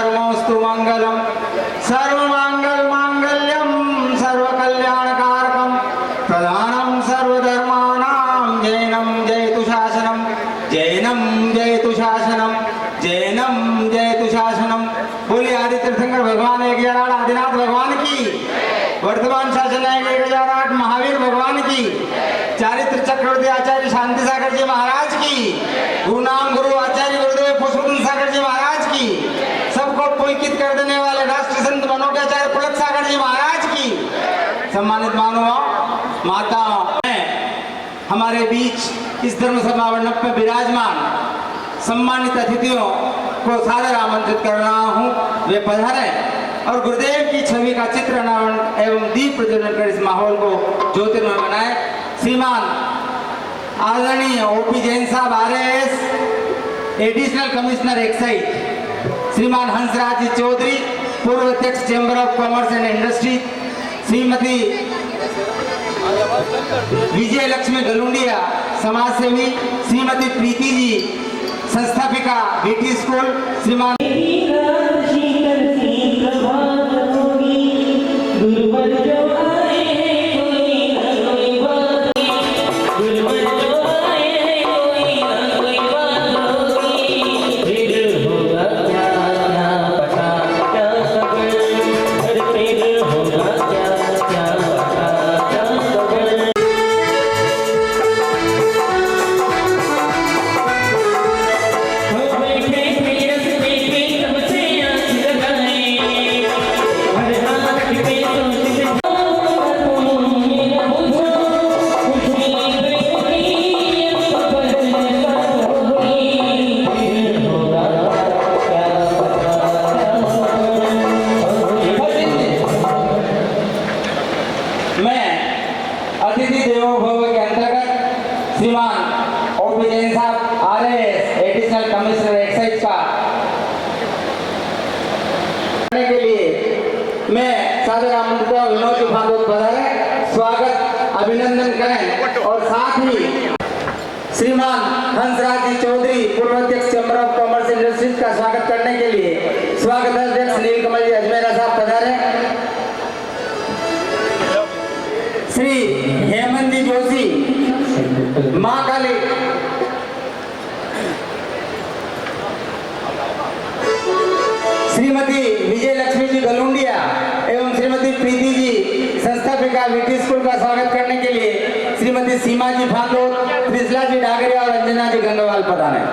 सर्वोस्तु मंगलम सर्वमंगल मांगल्यम सर्वकल्याणकारकम प्रधानम सर्वधर्माणां जैनम जयतु शासनम जैनम जयतु शासनम जैनम जयतु शासनम। बोलिए आदि तीर्थंकर भगवान 1008 आदिनाथ भगवान की, वर्तमान शासन 1008 महावीर भगवान की, चारित्र चक्रवर्ती आचार्य शांति सागर जी महाराज की, गुरुनाम गुरु आचार्य गुरुदेव पुष्पवंत सागर जी महाराज की, सबको पुलकित कर देने वाले राष्ट्र संत मनोज्ञाचार्य पुलक सागर जी महाराज की। सम्मानित मानवों, माताओं, हमारे बीच इस धर्म सभा मंडप में विराजमान सम्मानित अतिथियों को सादर आमंत्रित कर रहा हूँ। वे पधारें और गुरुदेव की छवि का चित्र अनावरण एवं दीप प्रज्वलन कर इस माहौल को ज्योतिर्मय बनाए। श्रीमान आदरणीय ओपी जैन साहब RAS एडिशनल कमिश्नर एक्साइज, श्रीमान हंसराज जी चौधरी पूर्व अध्यक्ष chamber of commerce and industry, श्रीमती विजय लक्ष्मी गलुंडिया समाज सेवी, श्रीमती प्रीति जी संस्थापिका बीटी स्कूल, श्रीमान के लिए मैं सादर आमंत्रित विनोद जी भागवत पधारे, स्वागत अभिनंदन करें और साथ ही श्रीमान हंसराज जी चौधरी पूर्व अध्यक्ष चेंबर ऑफ कॉमर्स इंडस्ट्रीज का स्वागत करने के लिए स्वागत अध्यक्ष नीलकमल जी अजमेरा साहब पधारे। श्री हेमंत जी जोशी मां काली, श्रीमती विजय लक्ष्मी जी गलुंडिया एवं श्रीमती प्रीति जी संस्थापिका बीटी स्कूल का स्वागत करने के लिए श्रीमती सीमा जी फांदोत, त्रिशला जी डागरिया और अंजना जी गंगवाल पधारे।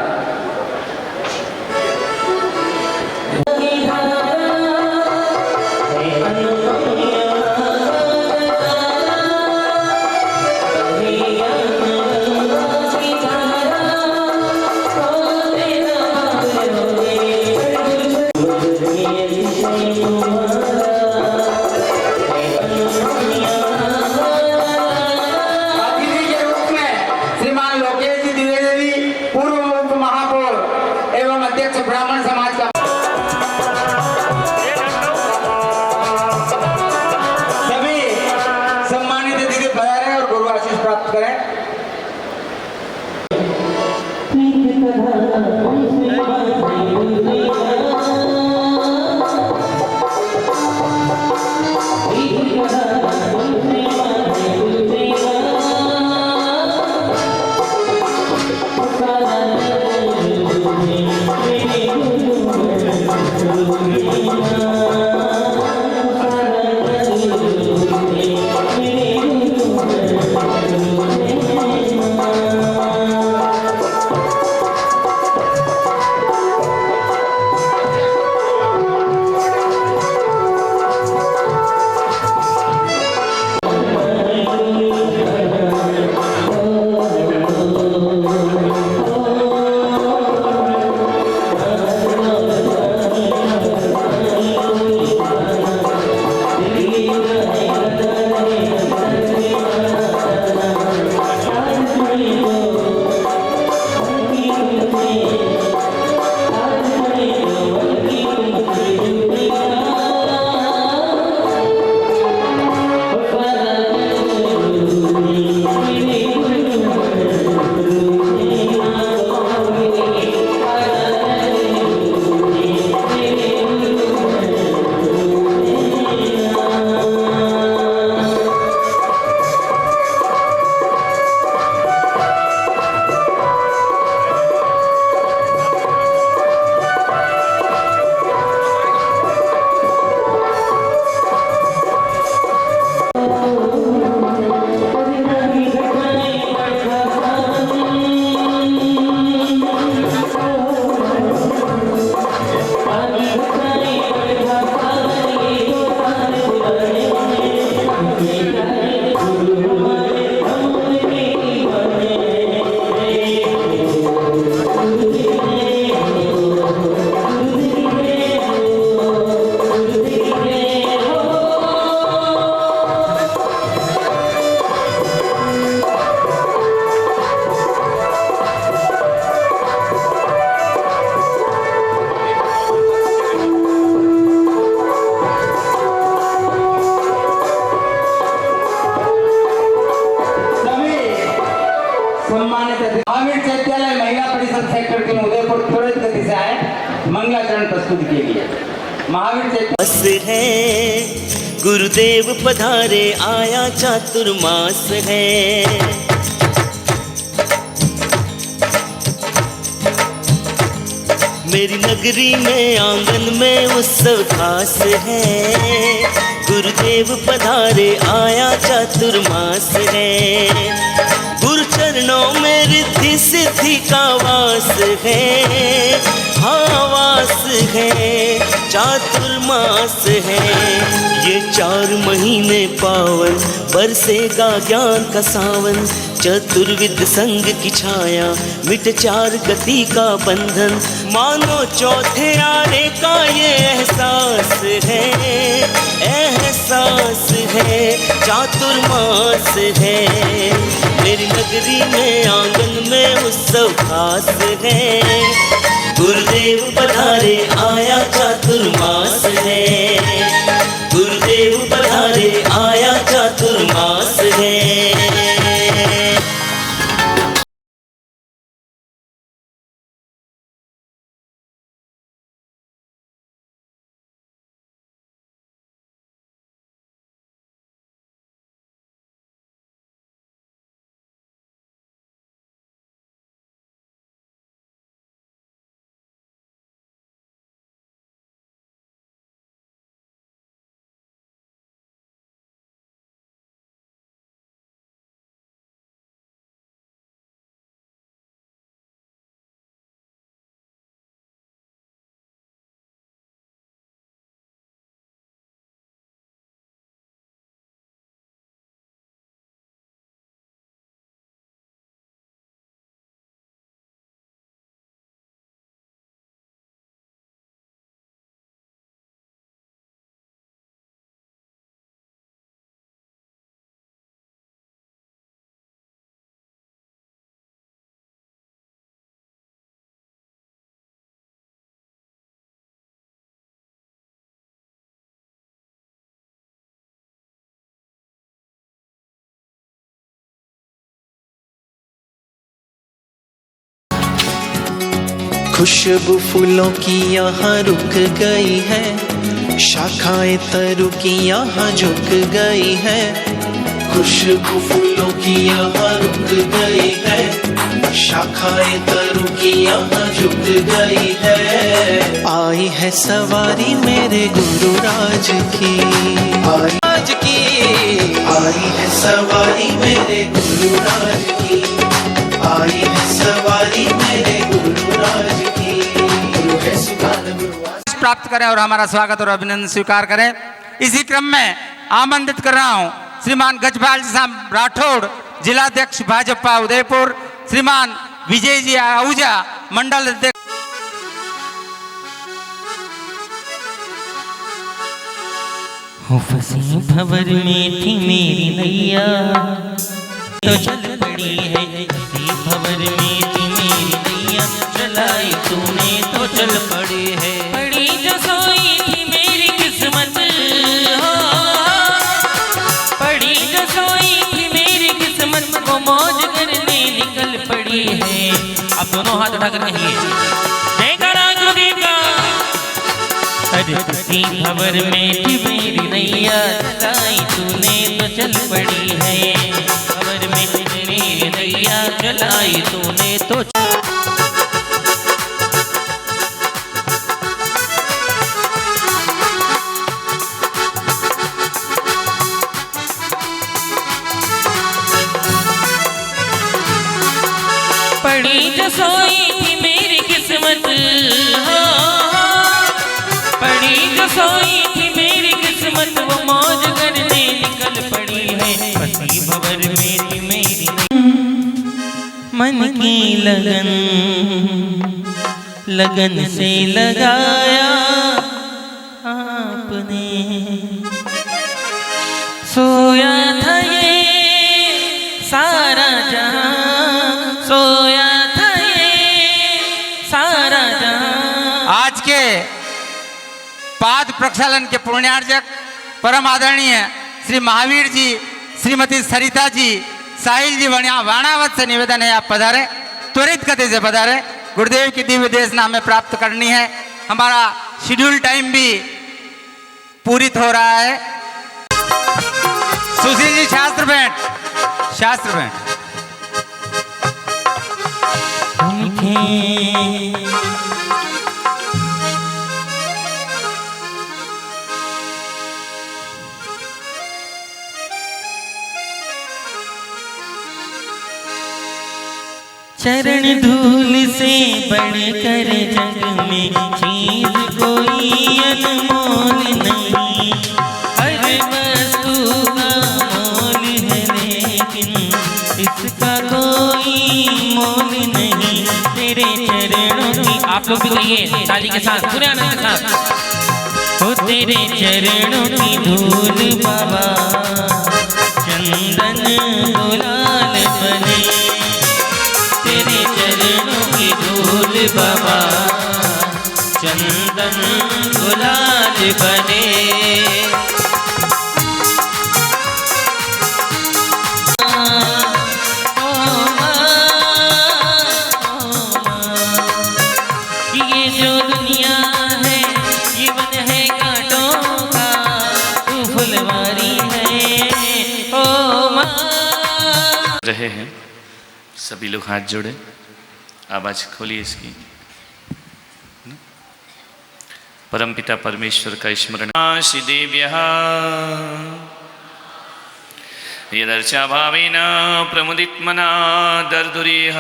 स्तुति के लिए महावीर बस है गुरुदेव पधारे आया चातुर्मास है। मेरी नगरी में आंगन में उत्सव खास है, गुरुदेव पधारे आया चातुर्मास है। गुरु चरणों में रिद्धि सिद्धि का वास है, हाँ वास है, चातुर्मास है। ये 4 महीने पावन बरसेगा ज्ञान का सावन, चतुर्विद संग की छाया मिट 4 गति का बंधन। मानो चौथे आने का ये एहसास है, एहसास है, चातुर्मास है। मेरी नगरी में आंगन में उत्सव खास है, गुरुदेव पधारे आया चातुर्मास है, गुरुदेव पधारे आया चातुर्मास है। खुशबू फूलों की यहाँ रुक गई है, शाखाएं तरु की यहाँ झुक गई है। खुशबू फूलों की यहाँ रुक गई है, शाखाएं तरु की यहाँ झुक गई है। आई है सवारी मेरे गुरुराज की, आई आज की, आई है सवारी मेरे गुरुराज की, आई है सवारी मेरे गुरुराज की। प्राप्त करें और हमारा स्वागत और अभिनंदन स्वीकार करें। इसी क्रम में आमंत्रित कर रहा हूं श्रीमान गजपाल साहब राठौड़, जिलाध्यक्ष भाजपा उदयपुर, श्रीमान विजय जी आहूजा, मंडल अध्यक्ष। फंसी भंवर में थी मेरी नैया तो चल पड़ी है, फंसी भंवर में थी मेरी नैया, चलाई तूने तो चल पड़ी है। पड़ी जो सोई थी मेरी किस्मत हो, पड़ी जो सोई थी मेरी किस्मत, वो मौज करने निकल पड़ी है। अब दोनों हाथ उठा कर कहिए जयकारा गुरुदेव का। अरे फंसी भंवर में थी मेरी नैया, चलाई तूने तो चल पड़ी है। भंवर में थी मेरी नैया, चलाई तूने तो पड़ी जो सोई थी मेरी किस्मत हो, पड़ी जो सोई थी मेरी किस्मत, वो मौज करने निकल पड़ी है। फंसी भंवर में थी मेरी मन की लगन, लगन से लगाया आपने, सोया था ये सारा जहां, सोया था ये सारा जहां। आज के पाद प्रक्षालन के पुण्यार्जक परम आदरणीय श्री महावीर जी, श्रीमती सरिता जी, साहिल जी वाणावत से निवेदन है आप पधारे, त्वरित गति से पधारे। गुरुदेव की दिव्य देशना हमें प्राप्त करनी है। हमारा शेड्यूल टाइम भी पूरित हो रहा है। सुशील जी शास्त्र भेंट, शास्त्र भेंट। चरण धूल से बढ़कर जग में चीज कोई अनमोल नहीं। हर वस्तु का मोल है लेकिन इसका कोई मोल नहीं। तेरे चरणों की, आप लोग भी कहिए ताली के साथ, पूरे आनंद के साथ। ओ तेरे चरणों की धूल बाबा चंदन गुलाल बने। तेरे चरणों की धूल बाबा चंदन गुलाल बने। ये जो दुनिया है जीवन है कांटों का, तू फुलवारी है ओ माँ। रहे हैं सभी लोग हाथ जोड़े, आवाज खोलिए इसकी। परमपिता परमेश्वर का स्मरण। देव्यः यदर्चा भावेन प्रमुदितमना दर्दुरेह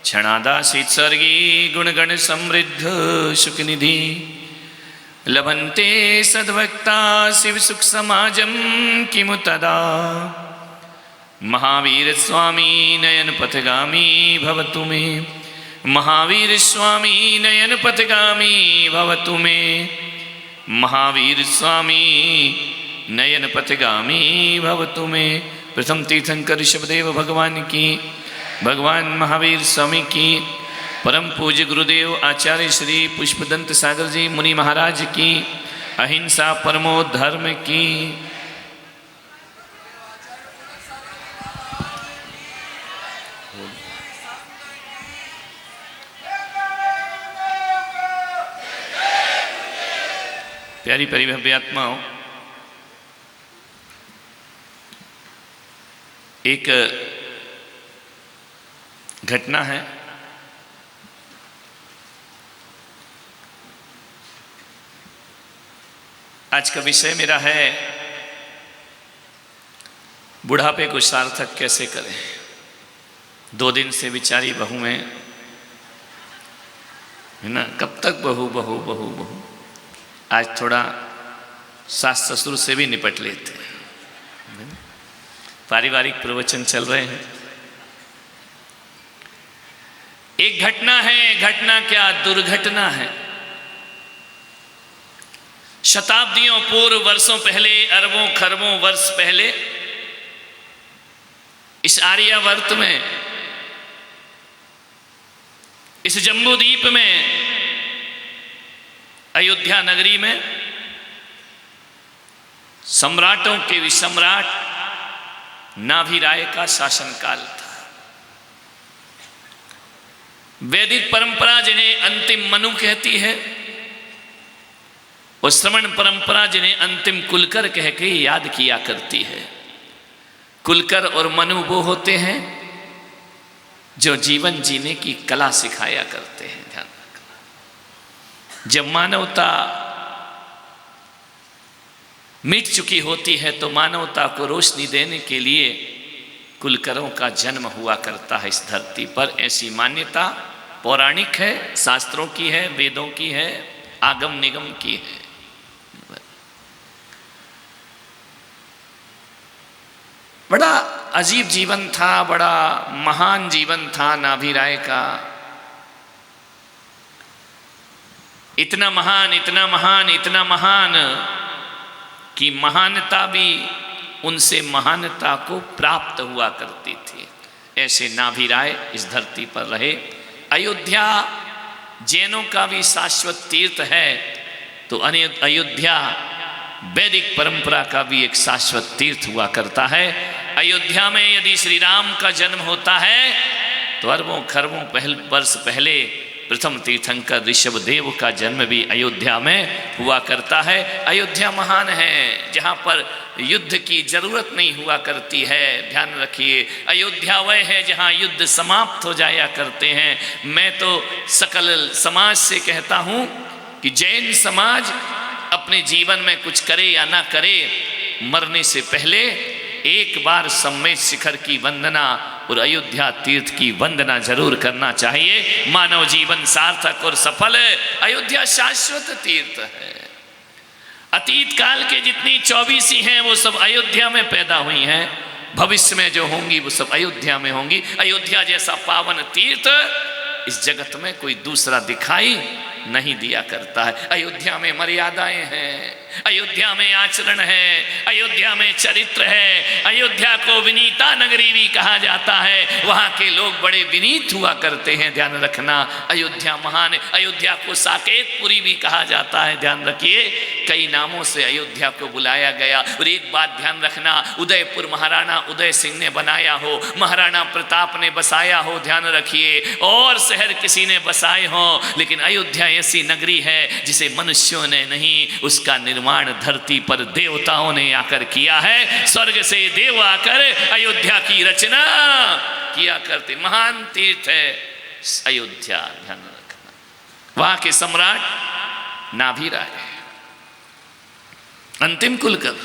क्षणादासीत् सर्गी गुणगण समृद्ध सुखनिधि लभन्ते सद्भक्ता शिव सुख समाजम किमु तदा। महावीर स्वामी नयन पथगामी भवतु मे। महावीर स्वामी नयन पथगामी भवतु मे। महावीर स्वामी नयन पथगामी भवतु मे। प्रथम तीर्थंकर ऋषभदेव भगवान की, भगवान महावीर स्वामी की, परम पूज्य गुरुदेव आचार्य श्री पुष्पदंत सागर जी मुनि महाराज की, अहिंसा परमो धर्म की। प्यारी प्यारी भव्य आत्माओं, एक घटना है। आज का विषय मेरा है बुढ़ापे को सार्थक कैसे करें। 2 दिन से बेचारी बहू में है ना, कब तक बहू बहू बहू बहू। आज थोड़ा सास ससुर से भी निपट लेते हैं। पारिवारिक प्रवचन चल रहे हैं। एक घटना है, घटना क्या दुर्घटना है। शताब्दियों पूर्व, वर्षों पहले, अरबों खरबों वर्ष पहले इस आर्यावर्त में, इस जम्बूद्वीप में, अयोध्या नगरी में सम्राटों के भी सम्राट नाभिराय का शासनकाल था। वैदिक परंपरा जिन्हें अंतिम मनु कहती है, और श्रवण परंपरा जिन्हें अंतिम कुलकर कह के याद किया करती है। कुलकर और मनु वो होते हैं जो जीवन जीने की कला सिखाया करते हैं। ध्यान रखना, जब मानवता मिट चुकी होती है तो मानवता को रोशनी देने के लिए कुलकरों का जन्म हुआ करता है इस धरती पर। ऐसी मान्यता पौराणिक है, शास्त्रों की है, वेदों की है, आगम निगम की है। बड़ा अजीब जीवन था, बड़ा महान जीवन था नाभिराय का। इतना महान, इतना महान, इतना महान कि महानता भी उनसे महानता को प्राप्त हुआ करती थी। ऐसे नाभिराय इस धरती पर रहे। अयोध्या जैनों का भी शाश्वत तीर्थ है, तो अयोध्या वैदिक परंपरा का भी एक शाश्वत तीर्थ हुआ करता है। अयोध्या में यदि श्री राम का जन्म होता है तो अरबों खरबों वर्ष पहले प्रथम तीर्थंकर ऋषभदेव का जन्म भी अयोध्या में हुआ करता है। अयोध्या महान है, जहाँ पर युद्ध की जरूरत नहीं हुआ करती है। ध्यान रखिए, अयोध्या वह है जहाँ युद्ध समाप्त हो जाया करते हैं। मैं तो सकल समाज से कहता हूँ कि जैन समाज अपने जीवन में कुछ करे या ना करे, मरने से पहले एक बार सम्मेद शिखर की वंदना और अयोध्या तीर्थ की वंदना जरूर करना चाहिए। मानव जीवन सार्थक और सफल है। अयोध्या शाश्वत तीर्थ है। अतीत काल के जितनी 24 हैं वो सब अयोध्या में पैदा हुई हैं। भविष्य में जो होंगी वो सब अयोध्या में होंगी। अयोध्या जैसा पावन तीर्थ इस जगत में कोई दूसरा दिखाई नहीं दिया करता है। अयोध्या में मर्यादाएं हैं, अयोध्या में आचरण है, अयोध्या में चरित्र है। अयोध्या को विनीता नगरी भी कहा जाता है। वहाँ के लोग बड़े विनीत हुआ करते हैं। ध्यान रखना, अयोध्या महान है। अयोध्या को साकेतपुरी भी कहा जाता है। ध्यान रखिए, कई नामों से अयोध्या को बुलाया गया। और एक बात ध्यान रखना, उदयपुर महाराणा उदय सिंह ने बनाया हो, महाराणा प्रताप ने बसाया हो, ध्यान रखिए, और शहर किसी ने बसाए हो, लेकिन अयोध्या ऐसी नगरी है जिसे मनुष्यों ने नहीं, उसका निर्माण धरती पर देवताओं ने आकर किया है। स्वर्ग से देव आकर अयोध्या की रचना किया करते। महान तीर्थ है अयोध्या, ध्यान रखना। वहां के सम्राट नाभिराय, अंतिम कुलकर,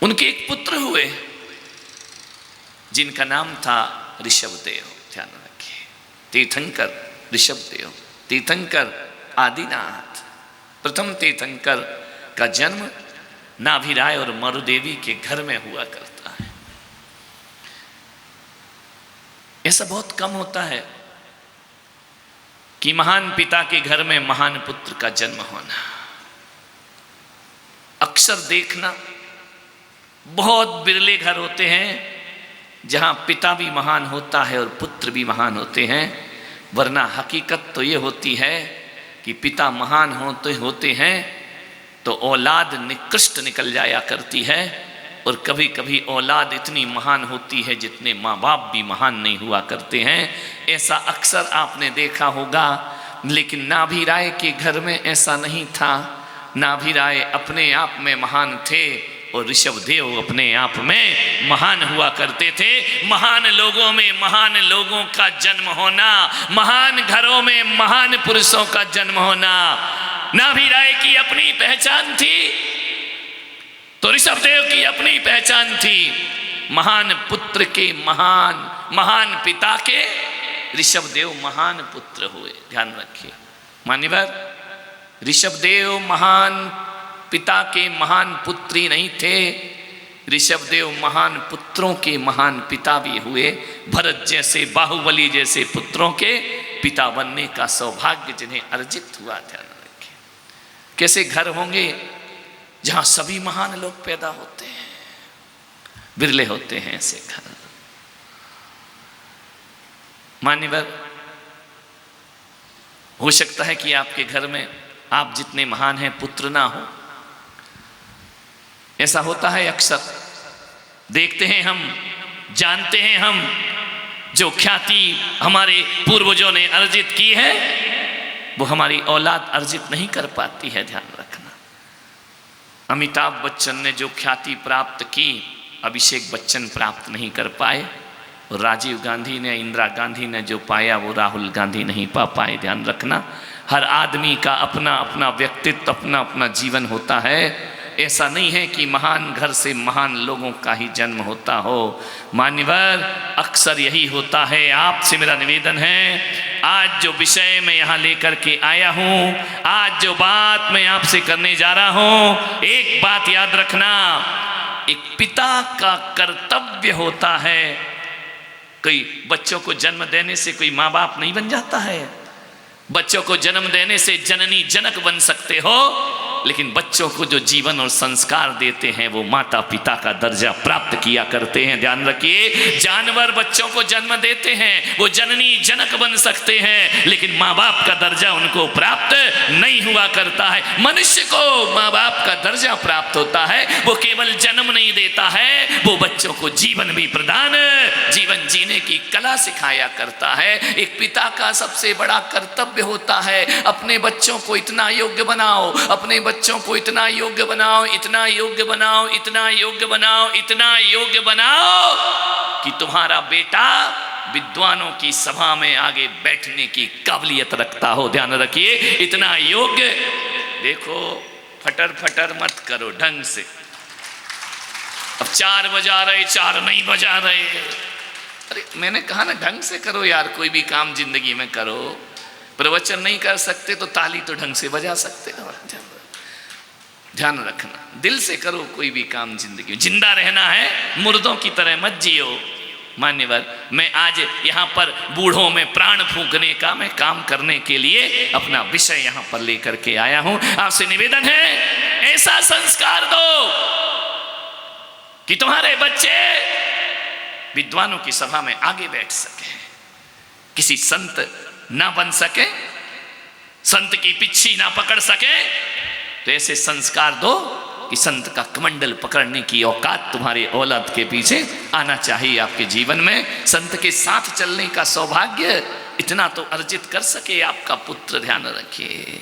उनके एक पुत्र हुए जिनका नाम था ऋषभदेव। ध्यान रखिए, तीर्थंकर ऋषभदेव, तीर्थंकर आदिनाथ। प्रथम तीर्थंकर का जन्म नाभिराय और मरुदेवी के घर में हुआ करता है। ऐसा बहुत कम होता है कि महान पिता के घर में महान पुत्र का जन्म होना। अक्सर देखना, बहुत बिरले घर होते हैं जहां पिता भी महान होता है और पुत्र भी महान होते हैं। वरना हकीकत तो ये होती है कि पिता महान होते हैं तो औलाद निकृष्ट निकल जाया करती है, और कभी कभी औलाद इतनी महान होती है जितने माँ बाप भी महान नहीं हुआ करते हैं। ऐसा अक्सर आपने देखा होगा, लेकिन नाभिराय के घर में ऐसा नहीं था। नाभिराय अपने आप में महान थे और ऋषभदेव अपने आप में महान हुआ करते थे। महान लोगों में महान लोगों का जन्म होना, महान घरों में महान पुरुषों का जन्म होना, नाभिराय की अपनी पहचान थी तो ऋषभदेव की अपनी पहचान थी। महान पुत्र के महान पिता के ऋषभदेव महान पुत्र हुए। ध्यान रखिए मान्यवर, ऋषभदेव महान पिता के महान पुत्री नहीं थे, ऋषभदेव महान पुत्रों के महान पिता भी हुए। भरत जैसे, बाहुबली जैसे पुत्रों के पिता बनने का सौभाग्य जिन्हें अर्जित हुआ। ध्यान रखिए, कैसे घर होंगे जहां सभी महान लोग पैदा होते हैं। बिरले होते हैं ऐसे घर। मान्यवर, हो सकता है कि आपके घर में आप जितने महान हैं पुत्र ना हो। ऐसा होता है अक्सर, देखते हैं हम, जानते हैं हम, जो ख्याति हमारे पूर्वजों ने अर्जित की है वो हमारी औलाद अर्जित नहीं कर पाती है। ध्यान रखना, अमिताभ बच्चन ने जो ख्याति प्राप्त की अभिषेक बच्चन प्राप्त नहीं कर पाए, और राजीव गांधी ने, इंदिरा गांधी ने जो पाया वो राहुल गांधी नहीं पा पाए। ध्यान रखना, हर आदमी का अपना अपना व्यक्तित्व, अपना अपना जीवन होता है। ऐसा नहीं है कि महान घर से महान लोगों का ही जन्म होता हो। मान्यवर, अक्सर यही होता है। आपसे मेरा निवेदन है, आज जो विषय मैं यहाँ लेकर के आया हूँ, आज जो बात मैं आपसे करने जा रहा हूँ, एक बात याद रखना, एक पिता का कर्तव्य होता है। कोई बच्चों को जन्म देने से कोई माँ बाप नहीं बन जाता है। बच्चों को जन्म देने से जननी जनक बन सकते हो, लेकिन बच्चों को जो जीवन और संस्कार देते हैं वो माता पिता का दर्जा प्राप्त किया करते हैं। ध्यान रखिए, जानवर बच्चों को जन्म देते हैं, वो जननी जनक बन सकते हैं, लेकिन माँ बाप का दर्जा उनको प्राप्त नहीं हुआ करता है। मनुष्य को माँ बाप का दर्जा प्राप्त होता है, वो केवल जन्म नहीं देता है, वो बच्चों को जीवन भी प्रदान, जीवन जीने की कला सिखाया करता है। एक पिता का सबसे बड़ा कर्तव्य होता है अपने बच्चों को इतना योग्य बनाओ, अपने बच्चों को इतना योग्य बनाओ, इतना योग्य बनाओ, इतना योग्य बनाओ, इतना योग्य बनाओ कि तुम्हारा बेटा विद्वानों की सभा में आगे बैठने की काबिलियत रखता हो। ध्यान रखिए, इतना योग्य। देखो, फटर फटर मत करो, ढंग से। अब 4 बजा रहे, 4 नहीं बजा रहे। अरे मैंने कहा ना, ढंग से करो यार, कोई भी काम जिंदगी में करो। प्रवचन नहीं कर सकते तो ताली तो ढंग से बजा सकते हो। ध्यान रखना, दिल से करो कोई भी काम जिंदगी में। जिंदा रहना है, मुर्दों की तरह मत जियो। मान्यवर, मैं आज यहाँ पर बूढ़ों में प्राण फूंकने का मैं काम करने के लिए अपना विषय यहाँ पर लेकर के आया हूँ। आपसे निवेदन है, ऐसा संस्कार दो कि तुम्हारे बच्चे विद्वानों की सभा में आगे बैठ सके, किसी संत ना बन सके, संत की पिच्छी ना पकड़ सके, तो ऐसे संस्कार दो कि संत का कमंडल पकड़ने की औकात तुम्हारे औलाद के पीछे आना चाहिए। आपके जीवन में संत के साथ चलने का सौभाग्य इतना तो अर्जित कर सके आपका पुत्र। ध्यान रखिए,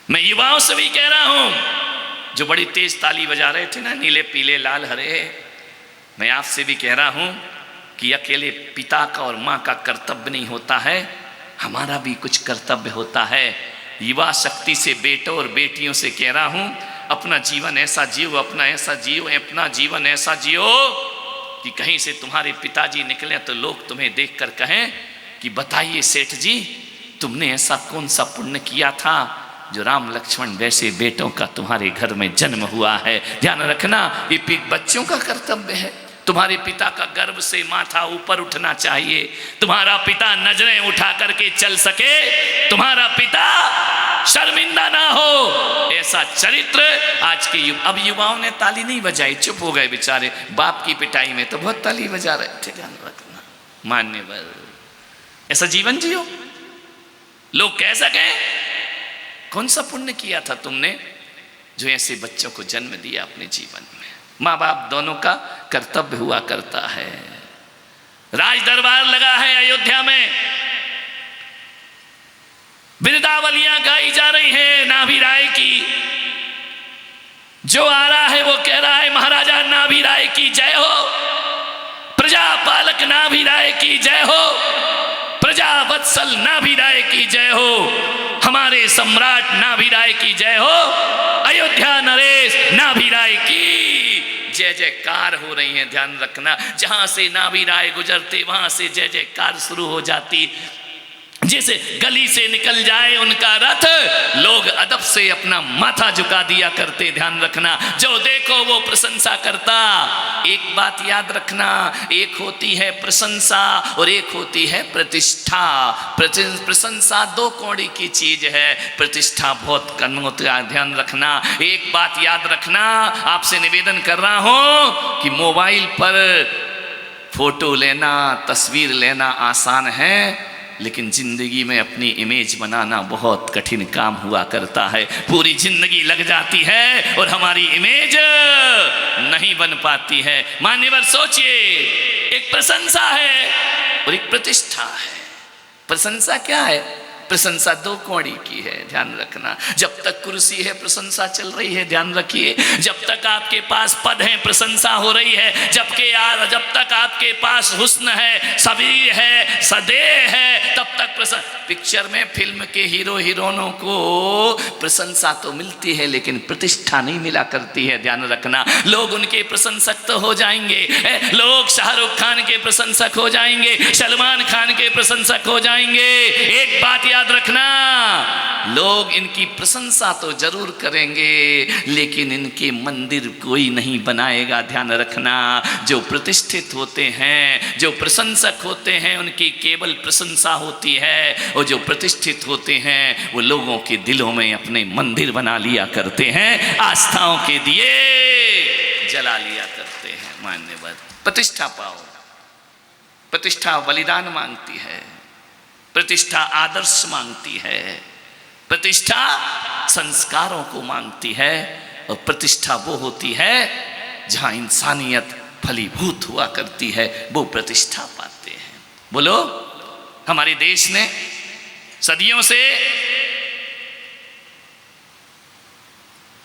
मैं युवाओं से भी कह रहा हूं जो बड़ी तेज ताली बजा रहे थे ना, नीले पीले लाल हरे, मैं आपसे भी कह रहा हूं कि अकेले पिता का और माँ का कर्तव्य नहीं होता है, हमारा भी कुछ कर्तव्य होता है। युवा शक्ति से बेटों और बेटियों से कह रहा हूं, अपना जीवन ऐसा जियो, अपना ऐसा जियो, अपना जीवन ऐसा जियो कि कहीं से तुम्हारे पिताजी निकले तो लोग तुम्हें देखकर कहें कि बताइए सेठ जी, तुमने ऐसा कौन सा पुण्य किया था जो राम लक्ष्मण वैसे बेटों का तुम्हारे घर में जन्म हुआ है। ध्यान रखना, ये बच्चों का कर्तव्य है। तुम्हारे पिता का गर्व से माथा ऊपर उठना चाहिए, तुम्हारा पिता नजरें उठा करके चल सके, तुम्हारा पिता शर्मिंदा ना हो, ऐसा चरित्र आज के अब युवाओं ने ताली नहीं बजाई, चुप हो गए बेचारे। बाप की पिटाई में तो बहुत ताली बजा रहे थे। ध्यान रखना, मान्यवर, ऐसा जीवन जियो, लोग कह सके कौन सा पुण्य किया था तुमने जो ऐसे बच्चों को जन्म दिया अपने जीवन में। माँ बाप दोनों का कर्तव्य हुआ करता है। राज दरबार लगा है अयोध्या में, बिरदावलियां गाई जा रही है नाभि राय की। जो आ रहा है वो कह रहा है महाराजा नाभि राय की जय हो, प्रजापालक नाभि राय की जय हो, प्रजा वत्सल नाभि राय की जय हो, हमारे सम्राट नाभि राय की जय हो, अयोध्या नरेश नाभि राय की जय जयकार हो रही है। ध्यान रखना, जहां से नाभि राय गुजरते वहां से जय जयकार शुरू हो जाती। जैसे गली से निकल जाए उनका रथ, लोग अदब से अपना माथा झुका दिया करते। ध्यान रखना, जो देखो वो प्रशंसा करता। एक बात याद रखना, एक होती है प्रशंसा और एक होती है प्रतिष्ठा। प्रशंसा 2 कौड़ी की चीज है, प्रतिष्ठा बहुत कम होती है। ध्यान रखना, एक बात याद रखना, आपसे निवेदन कर रहा हूं कि मोबाइल पर फोटो लेना, तस्वीर लेना आसान है, लेकिन जिंदगी में अपनी इमेज बनाना बहुत कठिन काम हुआ करता है। पूरी जिंदगी लग जाती है और हमारी इमेज नहीं बन पाती है। मान्यवर सोचिए, एक प्रशंसा है और एक प्रतिष्ठा है। प्रशंसा क्या है? प्रशंसा 2 कौड़ी की है। ध्यान रखना, जब तक कुर्सी है प्रशंसा चल रही है। ध्यान रखिए, जब तक आपके पास पद है प्रशंसा हो रही है, जब तक आपके पास हुस्न है, शरीर है, सदेह है, तब तक पिक्चर में फिल्म के हीरो हीरोइनों को प्रशंसा तो मिलती है लेकिन प्रतिष्ठा नहीं मिला करती है। ध्यान रखना, लोग उनके प्रशंसक तो हो जाएंगे, लोग शाहरुख खान के प्रशंसक हो जाएंगे, सलमान खान के प्रशंसक हो जाएंगे। एक बात याद रखना, लोग इनकी प्रशंसा तो जरूर करेंगे लेकिन इनके मंदिर कोई नहीं बनाएगा। ध्यान रखना, जो प्रतिष्ठित होते हैं, जो प्रशंसक होते हैं, उनकी केवल प्रशंसा होती है और जो प्रतिष्ठित होते हैं वो लोगों के दिलों में अपने मंदिर बना लिया करते हैं, आस्थाओं के दिए जला लिया करते हैं। मान्यवर, प्रतिष्ठा पाओ। प्रतिष्ठा बलिदान मांगती है, प्रतिष्ठा आदर्श मांगती है, प्रतिष्ठा संस्कारों को मांगती है, और प्रतिष्ठा वो होती है जहां इंसानियत फलीभूत हुआ करती है, वो प्रतिष्ठा पाते हैं। बोलो, हमारे देश ने सदियों से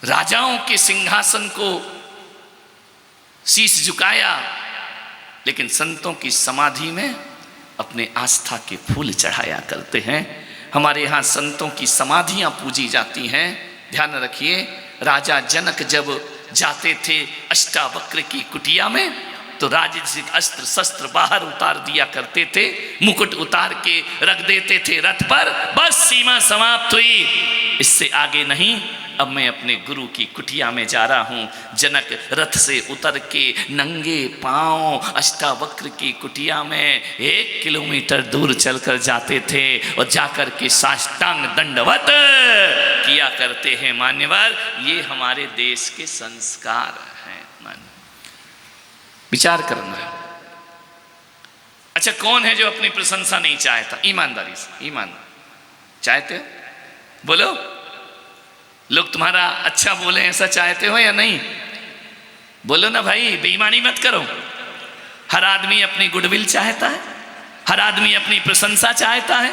राजाओं के सिंहासन को शीश झुकाया, लेकिन संतों की समाधि में अपने आस्था के फूल चढ़ाया करते हैं। हमारे यहाँ संतों की समाधियां पूजी जाती हैं। ध्यान रखिए, राजा जनक जब जाते थे अष्टावक्र की कुटिया में, तो राजसिक अस्त्र शस्त्र बाहर उतार दिया करते थे, मुकुट उतार के रख देते थे रथ पर, बस सीमा समाप्त हुई, इससे आगे नहीं। अब मैं अपने गुरु की कुटिया में जा रहा हूँ। जनक रथ से उतर के नंगे पांव अष्टावक्र की कुटिया में 1 किलोमीटर दूर चलकर जाते थे और जाकर के साष्टांग दंडवत किया करते हैं। मान्यवर, ये हमारे देश के संस्कार हैं। विचार करना है। अच्छा, कौन है जो अपनी प्रशंसा नहीं चाहता? ईमानदारी से, ईमानदार चाहते हो? बोलो, लोग तुम्हारा अच्छा बोले ऐसा चाहते हो या नहीं? बोलो ना भाई, बेईमानी मत करो। हर आदमी अपनी गुडविल चाहता है, हर आदमी अपनी प्रशंसा चाहता है।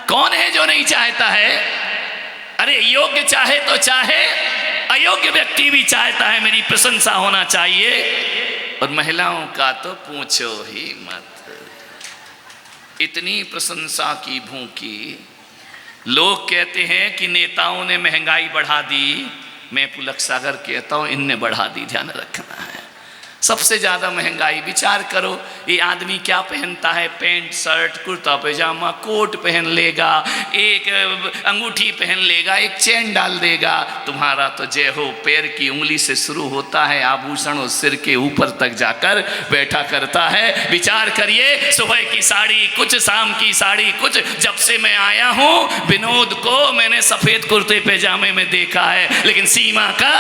कौन है जो नहीं चाहता है? अरे योग्य चाहे तो चाहे, अयोग्य व्यक्ति भी चाहता है मेरी प्रशंसा होना चाहिए। और महिलाओं का तो पूछो ही मत, इतनी प्रशंसा की भूखी। लोग कहते हैं कि नेताओं ने महंगाई बढ़ा दी, मैं पुलक सागर कहता हूँ इनने बढ़ा दी। ध्यान रखना है, सबसे ज़्यादा महंगाई। विचार करो, ये आदमी क्या पहनता है? पैंट शर्ट कुर्ता पैजामा कोट पहन लेगा, एक अंगूठी पहन लेगा, एक चेन डाल देगा। तुम्हारा तो जय हो पैर की उंगली से शुरू होता है, आभूषण और सिर के ऊपर तक जाकर बैठा करता है। विचार करिए, सुबह की साड़ी कुछ, शाम की साड़ी कुछ। जब से मैं आया हूँ विनोद को मैंने सफ़ेद कुर्ते पैजामे में देखा है, लेकिन सीमा का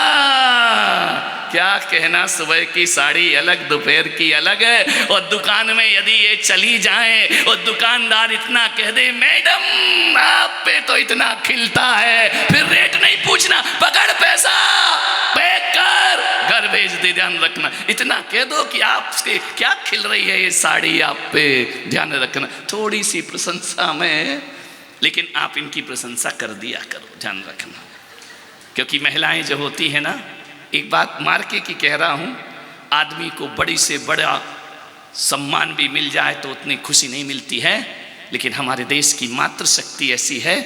क्या कहना, सुबह की साड़ी अलग, दोपहर की अलग है। और दुकान में यदि ये चली जाए और दुकानदार इतना कह दे, मैडम आप पे तो इतना खिलता है, फिर रेट नहीं पूछना, पकड़ पैसा पैक कर, घर भेज दे। ध्यान रखना, इतना कह दो कि आपके क्या खिल रही है ये साड़ी आप पे। ध्यान रखना, थोड़ी सी प्रशंसा में, लेकिन आप इनकी प्रशंसा कर दिया करो। ध्यान रखना, क्योंकि महिलाएं जो होती है ना, एक बात मार के की कह रहा हूँ, आदमी को बड़ी से बड़ा सम्मान भी मिल जाए तो उतनी खुशी नहीं मिलती है, लेकिन हमारे देश की मातृशक्ति ऐसी है,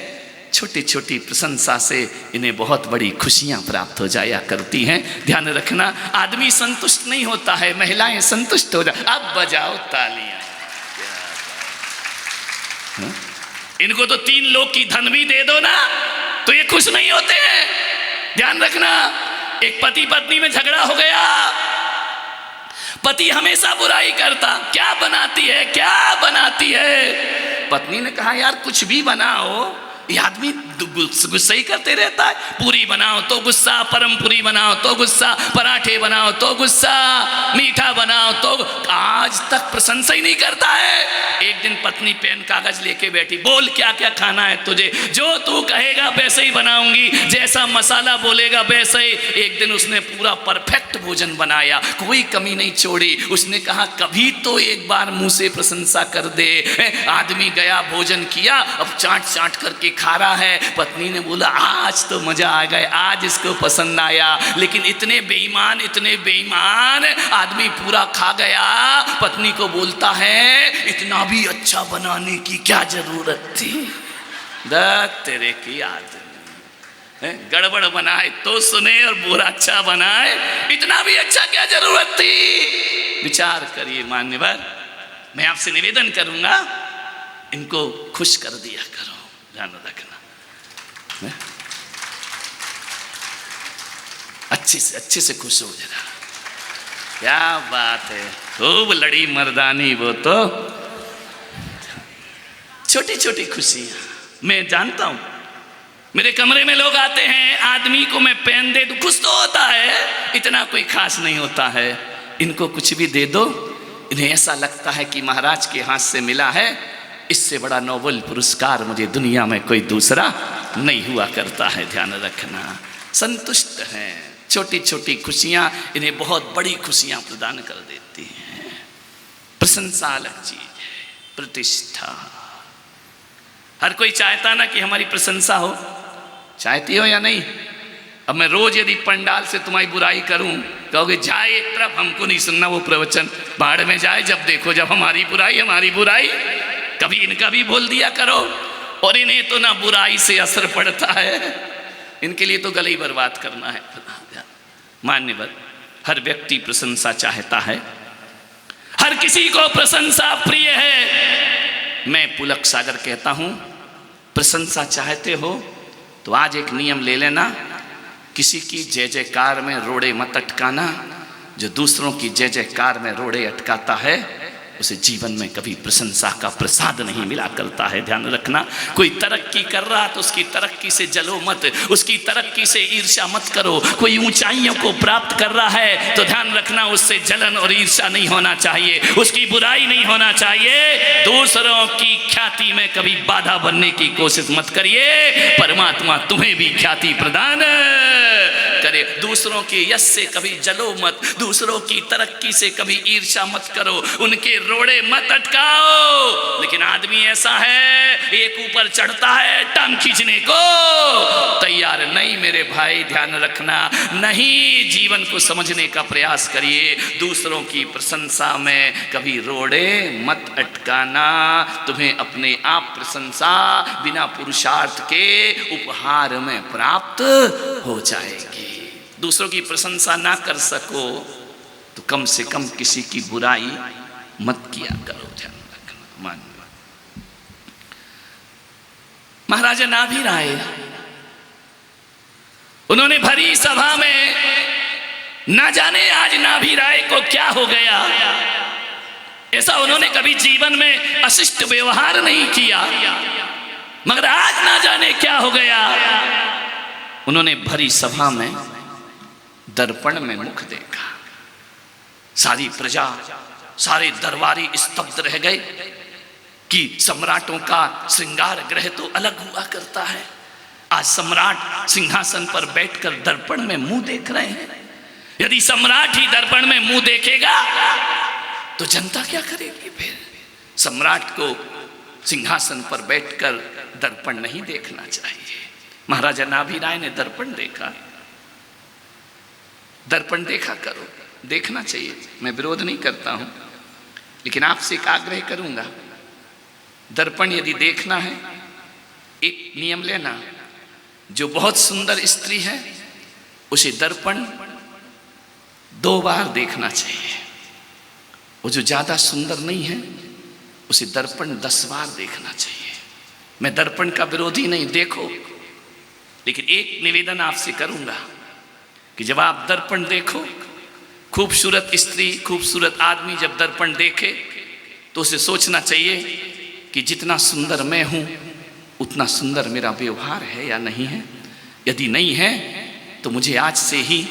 छोटी छोटी प्रशंसा से इन्हें बहुत बड़ी खुशियाँ प्राप्त हो जाया करती हैं। ध्यान रखना, आदमी संतुष्ट नहीं होता है, महिलाएं संतुष्ट हो जाए। अब बजाओ तालियां। इनको तो 3 लोग की धन भी दे दो ना तो ये खुश नहीं होते हैं। ध्यान रखना, एक पति पत्नी में झगड़ा हो गया, पति हमेशा बुराई करता, क्या बनाती है क्या बनाती है। पत्नी ने कहा यार कुछ भी बनाओ, ये आदमी गुस्सा ही करते रहता है। पूरी बनाओ तो गुस्सा, परम पूरी बनाओ तो गुस्सा, पराठे बनाओ तो गुस्सा, मीठा बनाओ तो, आज तक प्रशंसा ही नहीं करता है। एक दिन पत्नी पेन कागज लेके बैठी, बोल क्या क्या खाना है तुझे, जो तू कहेगा वैसे ही बनाऊंगी, जैसा मसाला बोलेगा वैसे ही। एक दिन उसने पूरा परफेक्ट भोजन बनाया, कोई कमी नहीं छोड़ी। उसने कहा कभी तो एक बार मुंह से प्रशंसा कर दे। आदमी गया, भोजन किया, अब चाट चाट करके खा रहा है। पत्नी ने बोला आज तो मजा आ गया, आज इसको पसंद आया। लेकिन इतने बेईमान आदमी पूरा खा गया। पत्नी को बोलता है इतना भी अच्छा बनाने की क्या जरूरत थी, तेरे की आदमी गड़बड़ बनाए तो सुने और बुरा अच्छा बनाए, इतना भी अच्छा क्या जरूरत थी। विचार करिए मान्यवर, मैं आपसे निवेदन करूंगा इनको खुश कर दिया करो। ध्यान रखना, अच्छे से खुश हो जरा। क्या बात है, खूब लड़ी मर्दानी वो तो। छोटी छोटी खुशियां, मैं जानता हूं, मेरे कमरे में लोग आते हैं, आदमी को मैं पेन दे दूं खुश तो होता है, इतना कोई खास नहीं होता है। इनको कुछ भी दे दो, इन्हें ऐसा लगता है कि महाराज के हाथ से मिला है, इससे बड़ा नोबेल पुरस्कार मुझे दुनिया में कोई दूसरा नहीं हुआ करता है। ध्यान रखना, संतुष्ट हैं। छोटी छोटी खुशियां इन्हें बहुत बड़ी खुशियां प्रदान कर देती हैं। प्रशंसा अलग चीज है, प्रतिष्ठा। हर कोई चाहता ना कि हमारी प्रशंसा हो, चाहती हो या नहीं? अब मैं रोज यदि पंडाल से तुम्हारी बुराई करूं, कहोगे जाए एक तरफ, हमको नहीं सुनना वो प्रवचन, बाढ़ में जाए। जब देखो जब हमारी बुराई, कभी इनका भी बोल दिया करो। और इन्हें तो ना बुराई से असर पड़ता है, इनके लिए तो गले ही बर्बाद करना है। मान्यवर, हर व्यक्ति प्रशंसा चाहता है, हर किसी को प्रशंसा प्रिय है। मैं पुलक सागर कहता हूं, प्रशंसा चाहते हो तो आज एक नियम ले लेना, किसी की जय जयकार में रोड़े मत अटकाना। जो दूसरों की जय जयकार में रोड़े अटकाता है, उसे जीवन में कभी प्रशंसा का प्रसाद नहीं मिला करता है। ध्यान रखना, कोई तरक्की कर रहा तो उसकी तरक्की से जलो मत, उसकी तरक्की से ईर्ष्या मत करो। कोई ऊंचाइयों को प्राप्त कर रहा है तो ध्यान रखना, उससे जलन और ईर्ष्या नहीं होना चाहिए, उसकी बुराई नहीं होना चाहिए। दूसरों की ख्याति में कभी बाधा बनने की कोशिश मत करिए, परमात्मा तुम्हें भी ख्याति प्रदान करे। दूसरों के यश से कभी जलो मत, दूसरों की तरक्की से कभी ईर्ष्या मत करो, उनके रोड़े मत अटकाओ। लेकिन आदमी ऐसा है, एक ऊपर चढ़ता है, टांग खींचने को तैयार नहीं। मेरे भाई ध्यान रखना, नहीं, जीवन को समझने का प्रयास करिए। दूसरों की प्रशंसा में कभी रोड़े मत अटकाना। तुम्हें अपने आप प्रशंसा बिना पुरुषार्थ के उपहार में प्राप्त हो जाएगी। दूसरों की प्रशंसा ना कर सको तो कम से कम किसी की बुराई मत किया करो। ध्यान रखना। मान महाराजा नाभिराय, उन्होंने भरी सभा में, ना जाने आज नाभिराय को क्या हो गया, ऐसा उन्होंने कभी जीवन में अशिष्ट व्यवहार नहीं किया, मगर आज ना जाने क्या हो गया। उन्होंने भरी सभा में दर्पण में मुख देखा। सारी प्रजा, सारे दरबारी स्तब्ध रह गए कि सम्राटों का श्रृंगार गृह तो अलग हुआ करता है। आज सम्राट सिंहासन पर बैठकर दर्पण में मुंह देख रहे हैं। यदि सम्राट ही दर्पण में मुंह देखेगा तो जनता क्या करेगी? फिर सम्राट को सिंहासन पर बैठकर दर्पण नहीं देखना चाहिए। महाराजा नाभिराय ने दर्पण देखा। दर्पण देखा करो, देखना चाहिए, मैं विरोध नहीं करता हूं, लेकिन आपसे एक आग्रह करूंगा, दर्पण यदि देखना है, एक नियम लेना, जो बहुत सुंदर स्त्री है उसे दर्पण 2 बार देखना चाहिए, वो जो ज्यादा सुंदर नहीं है उसे दर्पण 10 बार देखना चाहिए। मैं दर्पण का विरोधी नहीं, देखो, लेकिन एक निवेदन आपसे करूंगा कि जब आप दर्पण देखो, खूबसूरत स्त्री, खूबसूरत आदमी जब दर्पण देखे तो उसे सोचना चाहिए कि जितना सुंदर मैं हूं उतना सुंदर मेरा व्यवहार है या नहीं है। यदि नहीं है तो मुझे आज से ही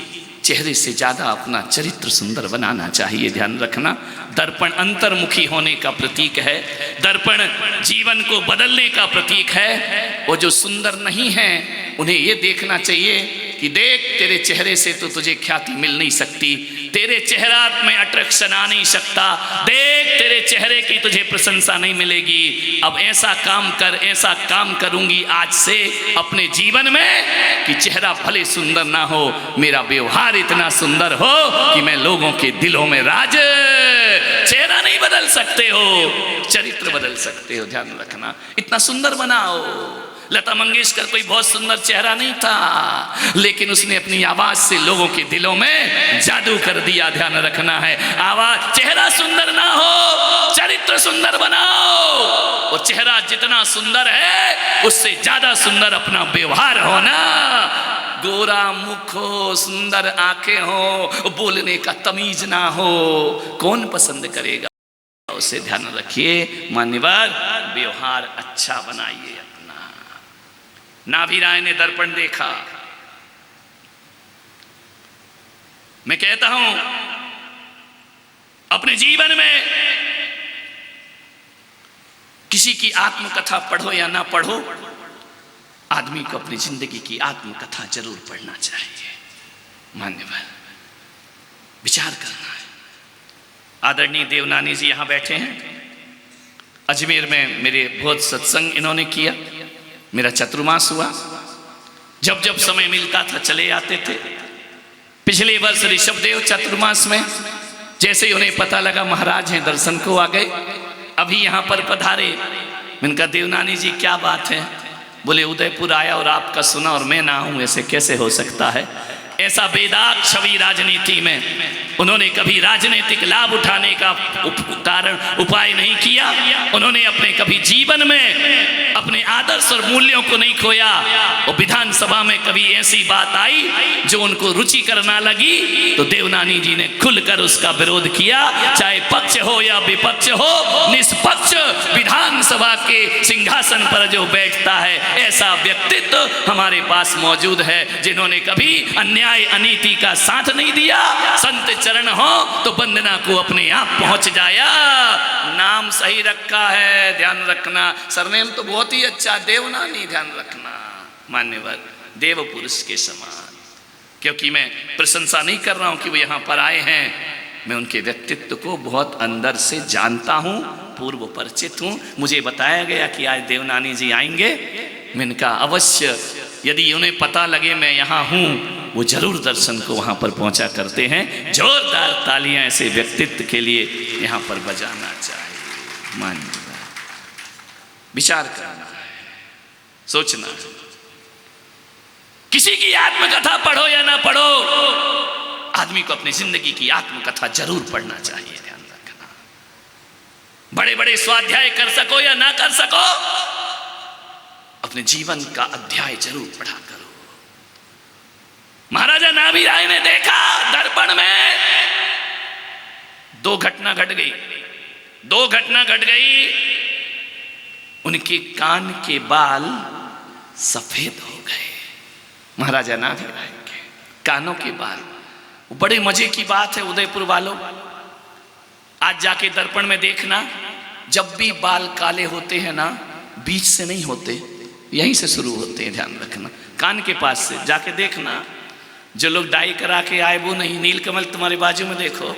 चेहरे से ज्यादा अपना चरित्र सुंदर बनाना चाहिए। ध्यान रखना, दर्पण अंतर्मुखी होने का प्रतीक है, दर्पण जीवन को बदलने का प्रतीक है। वो जो सुंदर नहीं है उन्हें ये देखना चाहिए कि देख, तेरे चेहरे से तो तुझे ख्याति मिल नहीं सकती, तेरे चेहरा में अट्रैक्शन आ नहीं सकता, देख तेरे चेहरे की तुझे प्रशंसा नहीं मिलेगी। अब ऐसा काम कर, ऐसा काम करूंगी आज से अपने जीवन में कि चेहरा भले सुंदर ना हो, मेरा व्यवहार इतना सुंदर हो कि मैं लोगों के दिलों में राज। चेहरा नहीं बदल सकते हो, चरित्र बदल सकते हो। ध्यान रखना, इतना सुंदर बनाओ। लता मंगेशकर कोई बहुत सुंदर चेहरा नहीं था, लेकिन उसने अपनी आवाज से लोगों के दिलों में जादू कर दिया। ध्यान रखना है, आवाज, चेहरा सुंदर ना हो, चरित्र सुंदर बनाओ। और चेहरा जितना सुंदर है उससे ज्यादा सुंदर अपना व्यवहार होना। गोरा मुख हो, सुंदर आंखें हो, बोलने का तमीज ना हो, कौन पसंद करेगा उसे? ध्यान रखिए मान्यवर, व्यवहार अच्छा बनाइए अपना। नाभि राय ने दर्पण देखा। मैं कहता हूं अपने जीवन में किसी की आत्मकथा पढ़ो या ना पढ़ो, आदमी को अपनी जिंदगी की आत्मकथा जरूर पढ़ना चाहिए। मान्यवर, विचार करना है। आदरणीय देवनानी जी यहां बैठे हैं। अजमेर में मेरे बहुत सत्संग इन्होंने किया। मेरा चतुर्मास हुआ, जब जब समय मिलता था चले आते थे। पिछले वर्ष ऋषभदेव चतुर्मास में जैसे ही उन्हें पता लगा महाराज हैं, दर्शन को आ गए। अभी यहाँ पर पधारे। मैंने कहा देवनानी जी क्या बात है? बोले उदयपुर आया और आपका सुना और मैं ना हूँ, ऐसे कैसे हो सकता है? ऐसा बेदाग छवि राजनीति में उन्होंने कभी राजनीतिक लाभ उठाने का कारण उपाय नहीं किया। उन्होंने अपने कभी जीवन में अपने आदर्श और मूल्यों को नहीं खोया। और विधानसभा में कभी ऐसी बात आई जो उनको रुचिकर ना लगी तो देवनानी जी ने खुलकर उसका विरोध किया। चाहे पक्ष हो या विपक्ष हो, निष्पक्ष विधानसभा के सिंहासन पर जो बैठता है, ऐसा व्यक्तित्व हमारे पास मौजूद है जिन्होंने कभी अन्याय अनीति का साथ नहीं दिया। संत चरण हो तो वंदना को अपने आप पहुंच जाया। नाम सही रखा है, ध्यान रखना। सरनेम तो बहुत ही अच्छा, देवनानी, ध्यान रखना। मान्यवर, देव पुरुष के समान। क्योंकि मैं प्रशंसा नहीं कर रहा हूं कि वो यहां पर आए हैं, मैं उनके व्यक्तित्व को बहुत अंदर से जानता हूं, पूर्व परिचित हूं। मुझे बताया गया कि आज देवनानी जी आएंगे। मैंने कहा अवश्य, यदि उन्हें पता लगे मैं यहाँ हूँ, वो जरूर दर्शन को वहाँ पर पहुँचा करते हैं। जोरदार तालियां ऐसे व्यक्तित्व के लिए यहाँ पर बजाना चाहिए। मान्यता, विचार करना है, सोचना है। किसी की आत्मकथा पढ़ो या ना पढ़ो, आदमी को अपनी जिंदगी की आत्मकथा जरूर पढ़ना चाहिए। ध्यान रखना, बड़े बड़े स्वाध्याय कर सको या ना कर सको, अपने जीवन का अध्याय जरूर पढ़ा करो। महाराजा नाभि राय ने देखा दर्पण में दो घटना घट गई। दो घटना घट गई। उनके कान के बाल सफेद हो गए। महाराजा नाभि राय के कानों के बाल, बड़े मजे की बात है उदयपुर वालों। आज जाके दर्पण में देखना, जब भी बाल काले होते हैं ना, बीच से नहीं होते, यहीं से शुरू होते हैं। ध्यान रखना, कान के पास से जाके देखना। जो लोग डाई करा के आए वो नहीं। नीलकमल तुम्हारे बाजू में देखो,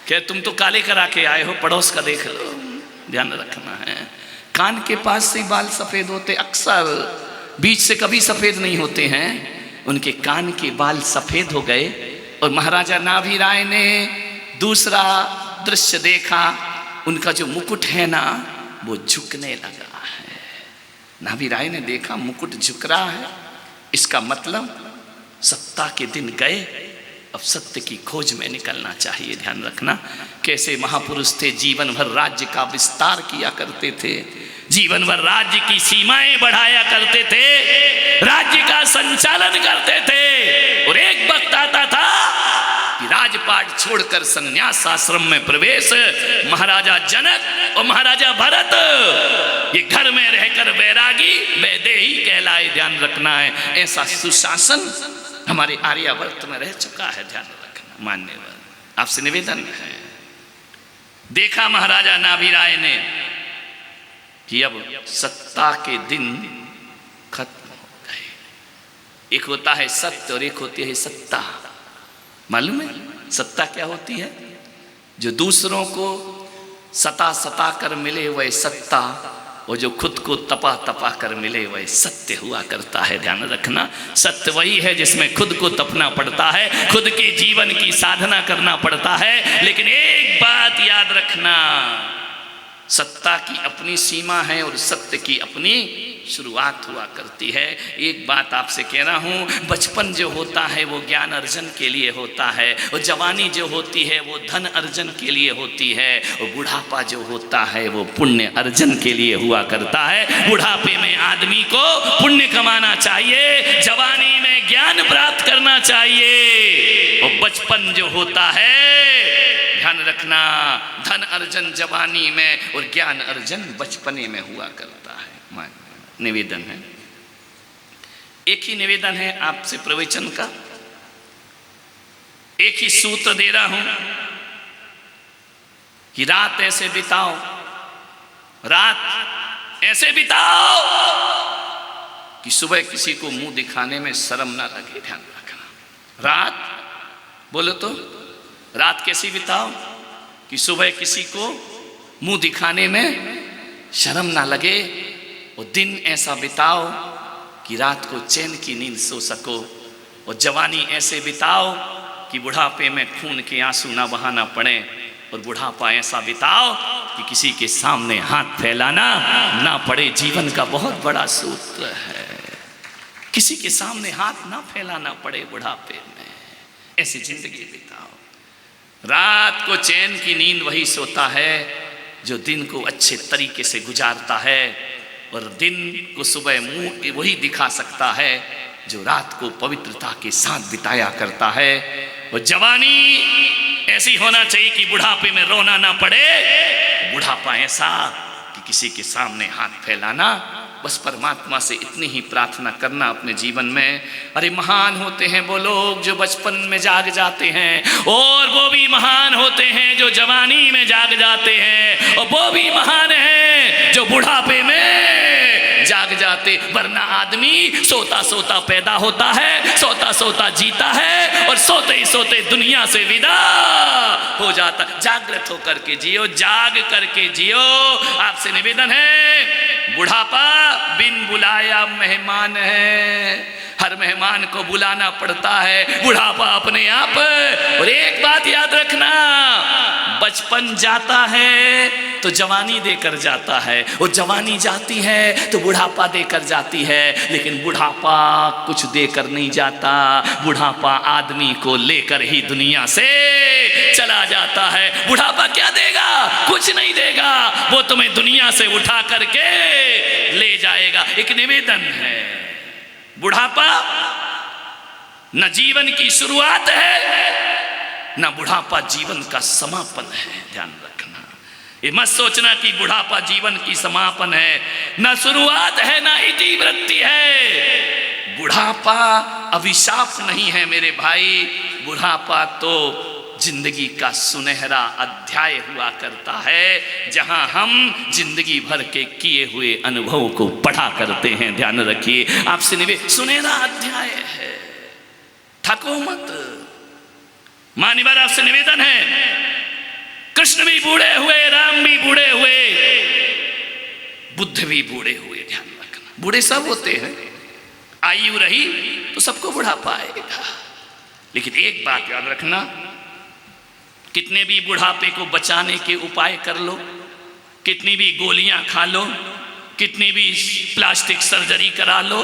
क्या तुम तो काले करा के आए हो, पड़ोस का देख लो। ध्यान रखना है, कान के पास से बाल सफेद होते, अक्सर बीच से कभी सफेद नहीं होते हैं। उनके कान के बाल सफेद हो गए और महाराजा नाभि राय ने दूसरा दृश्य देखा। उनका जो मुकुट है ना, वो झुकने लगा है। नाभि राय ने देखा मुकुट झुक रहा है, इसका मतलब सत्ता के दिन गए, अब सत्य की खोज में निकलना चाहिए। ध्यान रखना, कैसे महापुरुष थे, जीवन भर राज्य का विस्तार किया करते थे, जीवन भर राज्य की सीमाएं बढ़ाया करते थे, राज्य का संचालन करते थे। और एक वक्त आता था कि राजपाट छोड़कर संन्यास आश्रम में प्रवेश। महाराजा जनक और महाराजा भरत ये घर में रहकर बैरागी वैदेही कहलाए। ध्यान रखना है, ऐसा सुशासन हमारे आर्यावर्त में रह चुका है। ध्यान रखना। मान्यवर, आपसे निवेदन है, देखा महाराजा नाभि राय ने कि अब सत्ता के दिन खत्म हो गए। एक होता है सत्य और एक होती है सत्ता। मालूम है सत्ता क्या होती है? जो दूसरों को सता कर मिले वह सत्ता, और जो खुद को तपा कर मिले वह सत्य हुआ करता है। ध्यान रखना, सत्य वही है जिसमें खुद को तपना पड़ता है, खुद के जीवन की साधना करना पड़ता है। लेकिन एक बात याद रखना, सत्ता की अपनी सीमा है और सत्य की अपनी शुरुआत हुआ करती है। एक बात आपसे कह रहा हूँ, बचपन जो होता है वो ज्ञान अर्जन के लिए होता है, और जवानी जो होती है वो धन अर्जन के लिए होती है, और बुढ़ापा जो होता है वो पुण्य अर्जन के लिए हुआ करता है। बुढ़ापे में आदमी को पुण्य कमाना चाहिए, जवानी में ज्ञान प्राप्त करना चाहिए, और बचपन जो होता है, ध्यान रखना, धन अर्जन जवानी में और ज्ञान अर्जन बचपने में हुआ करता है। निवेदन है, एक ही निवेदन है आपसे प्रवचन का, एक ही सूत्र दे रहा हूं कि रात ऐसे बिताओ, रात ऐसे बिताओ कि सुबह किसी को मुंह दिखाने में शर्म ना लगे। ध्यान रखना, रात बोलो तो रात कैसी बिताओ कि सुबह किसी को मुंह दिखाने में शर्म ना लगे। और दिन ऐसा बिताओ कि रात को चैन की नींद सो सको। और जवानी ऐसे बिताओ कि बुढ़ापे में खून के आंसू ना बहाना पड़े। और बुढ़ापा ऐसा बिताओ कि किसी के सामने हाथ फैलाना ना पड़े। जीवन का बहुत बड़ा सूत्र है, किसी के सामने हाथ ना फैलाना पड़े बुढ़ापे में। ऐसी जिंदगी बिताओ। रात को चैन की नींद वही सोता है जो दिन को अच्छे तरीके से गुजारता है। और दिन को सुबह मुंह वही दिखा सकता है जो रात को पवित्रता के साथ बिताया करता है। और जवानी ऐसी होना चाहिए कि बुढ़ापे में रोना ना पड़े। बुढ़ापा ऐसा कि किसी के सामने हाथ फैलाना। बस परमात्मा से इतनी ही प्रार्थना करना अपने जीवन में। अरे महान होते हैं वो लोग जो बचपन में जाग जाते हैं, और वो भी महान होते हैं जो जवानी में जाग जाते हैं, और वो भी महान हैं जो बुढ़ापे में जाग जाते। वरना आदमी सोता सोता पैदा होता है, सोता सोता जीता है, और सोते ही सोते दुनिया से विदा हो जाता। जागृत होकर के जियो, जाग करके जियो। आपसे निवेदन है, बुढ़ापा बिन बुलाया मेहमान है। हर मेहमान को बुलाना पड़ता है, बुढ़ापा अपने आप। और एक बात याद रखना, बचपन जाता है तो जवानी देकर जाता है, और जवानी जाती है तो बुढ़ापा देकर जाती है। लेकिन बुढ़ापा कुछ देकर नहीं जाता, बुढ़ापा आदमी को लेकर ही दुनिया से चला जाता है। बुढ़ापा क्या देगा? कुछ नहीं देगा, वो तुम्हें दुनिया से उठा करके ले जाएगा। एक निवेदन है, बुढ़ापा न जीवन की शुरुआत है, न बुढ़ापा जीवन का समापन है। ध्यान रखना, ये मत सोचना कि बुढ़ापा जीवन की समापन है। न शुरुआत है, न इतिवृत्ति है। बुढ़ापा अभिशाप नहीं है मेरे भाई। बुढ़ापा तो जिंदगी का सुनहरा अध्याय हुआ करता है, जहां हम जिंदगी भर के किए हुए अनुभव को पढ़ा करते हैं। ध्यान रखिए, आपसे निवेदन, सुनहरा अध्याय है, थको मत। मान्यवर आपसे निवेदन है, कृष्ण भी बूढ़े हुए, राम भी बूढ़े हुए, बुद्ध भी बूढ़े हुए। ध्यान रखना, बूढ़े सब होते हैं, आयु रही तो सबको बुढ़ापा आएगा। लेकिन एक बात याद रखना, कितने भी बुढ़ापे को बचाने के उपाय कर लो, कितनी भी गोलियां खा लो, कितनी भी प्लास्टिक सर्जरी करा लो,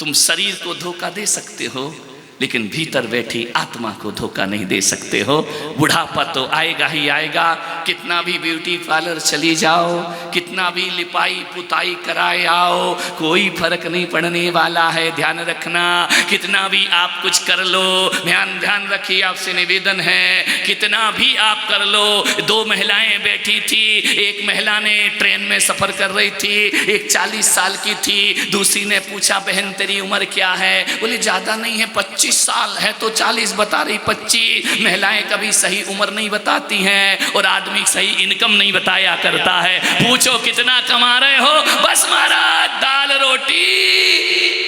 तुम शरीर को धोखा दे सकते हो, लेकिन भीतर बैठी आत्मा को धोखा नहीं दे सकते हो। बुढ़ापा तो आएगा ही आएगा। कितना भी ब्यूटी पार्लर चली जाओ, कितना भी लिपाई पुताई कराए आओ, कोई फर्क नहीं पड़ने वाला है। ध्यान रखना, कितना भी आप कुछ कर लो, ध्यान रखिए, आपसे निवेदन है, कितना भी आप कर लो। दो महिलाएं बैठी थी, एक महिला ने ट्रेन में सफर कर रही थी, एक 40 साल की थी। दूसरी ने पूछा, बहन तेरी उम्र क्या है? बोली ज्यादा नहीं है, 25 साल है। तो 40 बता रही, 25। महिलाएं कभी सही उम्र नहीं बताती हैं, और आदमी सही इनकम नहीं बताया करता है। पूछो कितना कमा रहे हो? बस महाराज दाल रोटी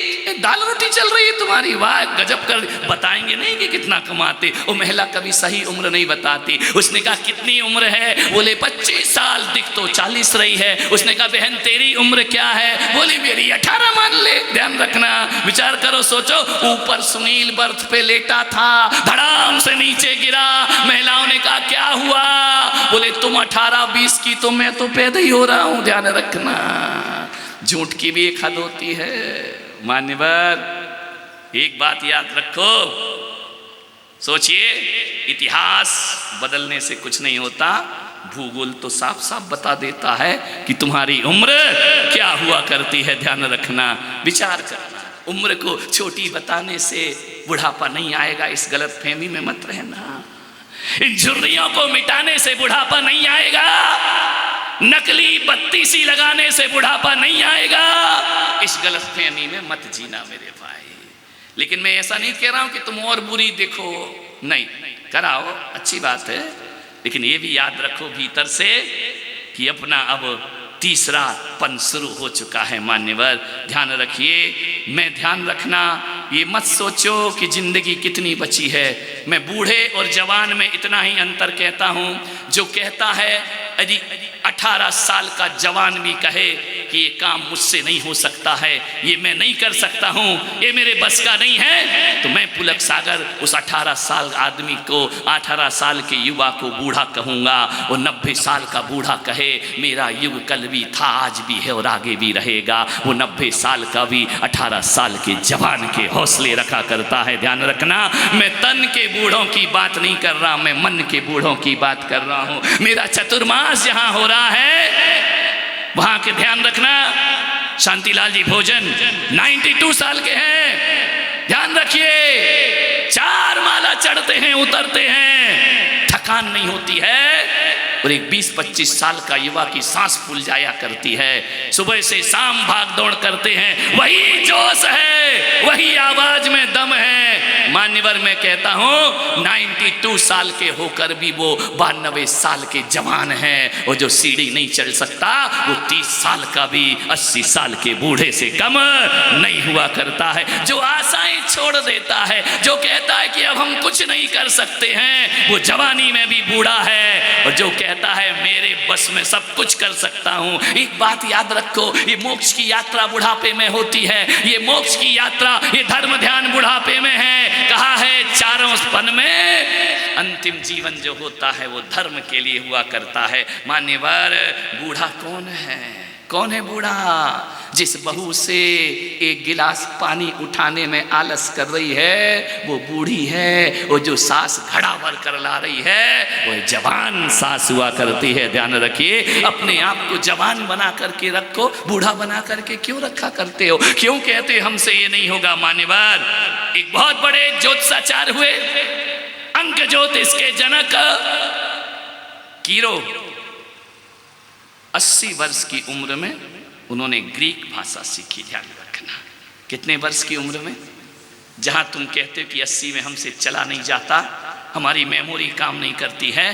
चल रही है तुम्हारी, वाह गजब कर। बताएंगे नहीं कि कितना कमाते। वो महिला कभी सही उम्र नहीं बताती। उसने कहा कितनी उम्र है? बोले 25 साल, दिख तो 40 रही है। उसने कहा बहन तेरी उम्र क्या है? बोली मेरी 18 मान ले। ध्यान रखना, विचार करो, सोचो, ऊपर सुनील बर्थ पे लेटा था, धड़ाम से नीचे गिरा। महिलाओं ने कहा क्या हुआ? बोले तुम 18-20 की, तो मैं तो पैदा ही हो रहा हूं। ध्यान रखना, झूठ की भी एक हद होती है। मान्यवर एक बात याद रखो, सोचिए, इतिहास बदलने से कुछ नहीं होता, भूगोल तो साफ साफ बता देता है कि तुम्हारी उम्र क्या हुआ करती है। ध्यान रखना, विचार करना, उम्र को छोटी बताने से बुढ़ापा नहीं आएगा, इस गलत फहमी में मत रहना। इन झुर्रियों को मिटाने से बुढ़ापा नहीं आएगा। नकली बत्ती सी लगाने से बुढ़ापा नहीं आएगा। इस गलतफहमी में मत जीना मेरे भाई। लेकिन मैं ऐसा नहीं कह रहा हूं कि तुम और बुरी देखो, नहीं, कराओ, अच्छी बात है, लेकिन ये भी याद रखो भीतर से कि अपना अब तीसरा पन शुरू हो चुका है। मान्यवर ध्यान रखिए, मैं ध्यान रखना, ये मत सोचो कि जिंदगी कितनी बची है। मैं बूढ़े और जवान में इतना ही अंतर कहता हूं, जो कहता है यदि 18 साल का जवान भी कहे कि ये काम मुझसे नहीं हो सकता है, ये मैं नहीं कर सकता हूं, ये मेरे बस का नहीं है, तो मैं पुलक सागर उस 18 साल आदमी को, 18 साल के युवा को बूढ़ा कहूंगा। वो 90 साल का बूढ़ा कहे मेरा युग कल भी था, आज भी है और आगे भी रहेगा। वो 90 साल का भी 18 साल के जवान के हौसले रखा करता है। ध्यान रखना, मैं तन के बूढ़ों की बात नहीं कर रहा, मैं मन के बूढ़ों की बात कर रहा हूं। मेरा चतुर्मास जहां हो रहा है वहां के ध्यान रखना, शांतिलाल जी भोजन 92 साल के हैं, ध्यान रखिए, 4 माला चढ़ते हैं, उतरते हैं, थकान नहीं होती है। और एक 20-25 साल का युवा की सांस फूल जाया करती है, सुबह से शाम भाग दौड़ करते हैं, वही जोश है, वही आवाज में दम है। मान्यवर मैं कहता हूं 92 साल के होकर भी वो 92 साल के जवान हैं, और जो सीढ़ी नहीं चढ़ सकता वो 30 साल का भी 80 साल के बूढ़े से कम नहीं हुआ करता है। जो आशाएं छोड़ देता है, जो कहता है कि अब हम कुछ नहीं कर सकते हैं, वो जवानी में भी बूढ़ा है। और जो कहता है मेरे बस में सब कुछ कर सकता हूं, एक बात याद रखो, ये मोक्ष की यात्रा बुढ़ापे में होती है, ये मोक्ष की यात्रा, ये धर्म ध्यान बुढ़ापे में है। कहा है चारों पन में अंतिम जीवन जो होता है वो धर्म के लिए हुआ करता है। मान्यवर बूढ़ा कौन है? कौन है बूढ़ा? जिस बहू से एक गिलास पानी उठाने में आलस कर रही है वो बूढ़ी है, और जो सास घड़ा भर कर ला रही है वो जवान सास हुआ करती है। ध्यान रखिए, अपने आप को जवान बना करके रखो, बूढ़ा बना करके क्यों रखा करते हो? क्यों कहते हमसे ये नहीं होगा? मान्यवर एक बहुत बड़े ज्योतिषाचार्य हुए, अंक ज्योतिष के जनक कीरो, 80 वर्ष की उम्र में उन्होंने ग्रीक भाषा सीखी। ध्यान रखना, कितने वर्ष की उम्र में? जहां तुम कहते हो कि 80 में हमसे चला नहीं जाता, हमारी मेमोरी काम नहीं करती है,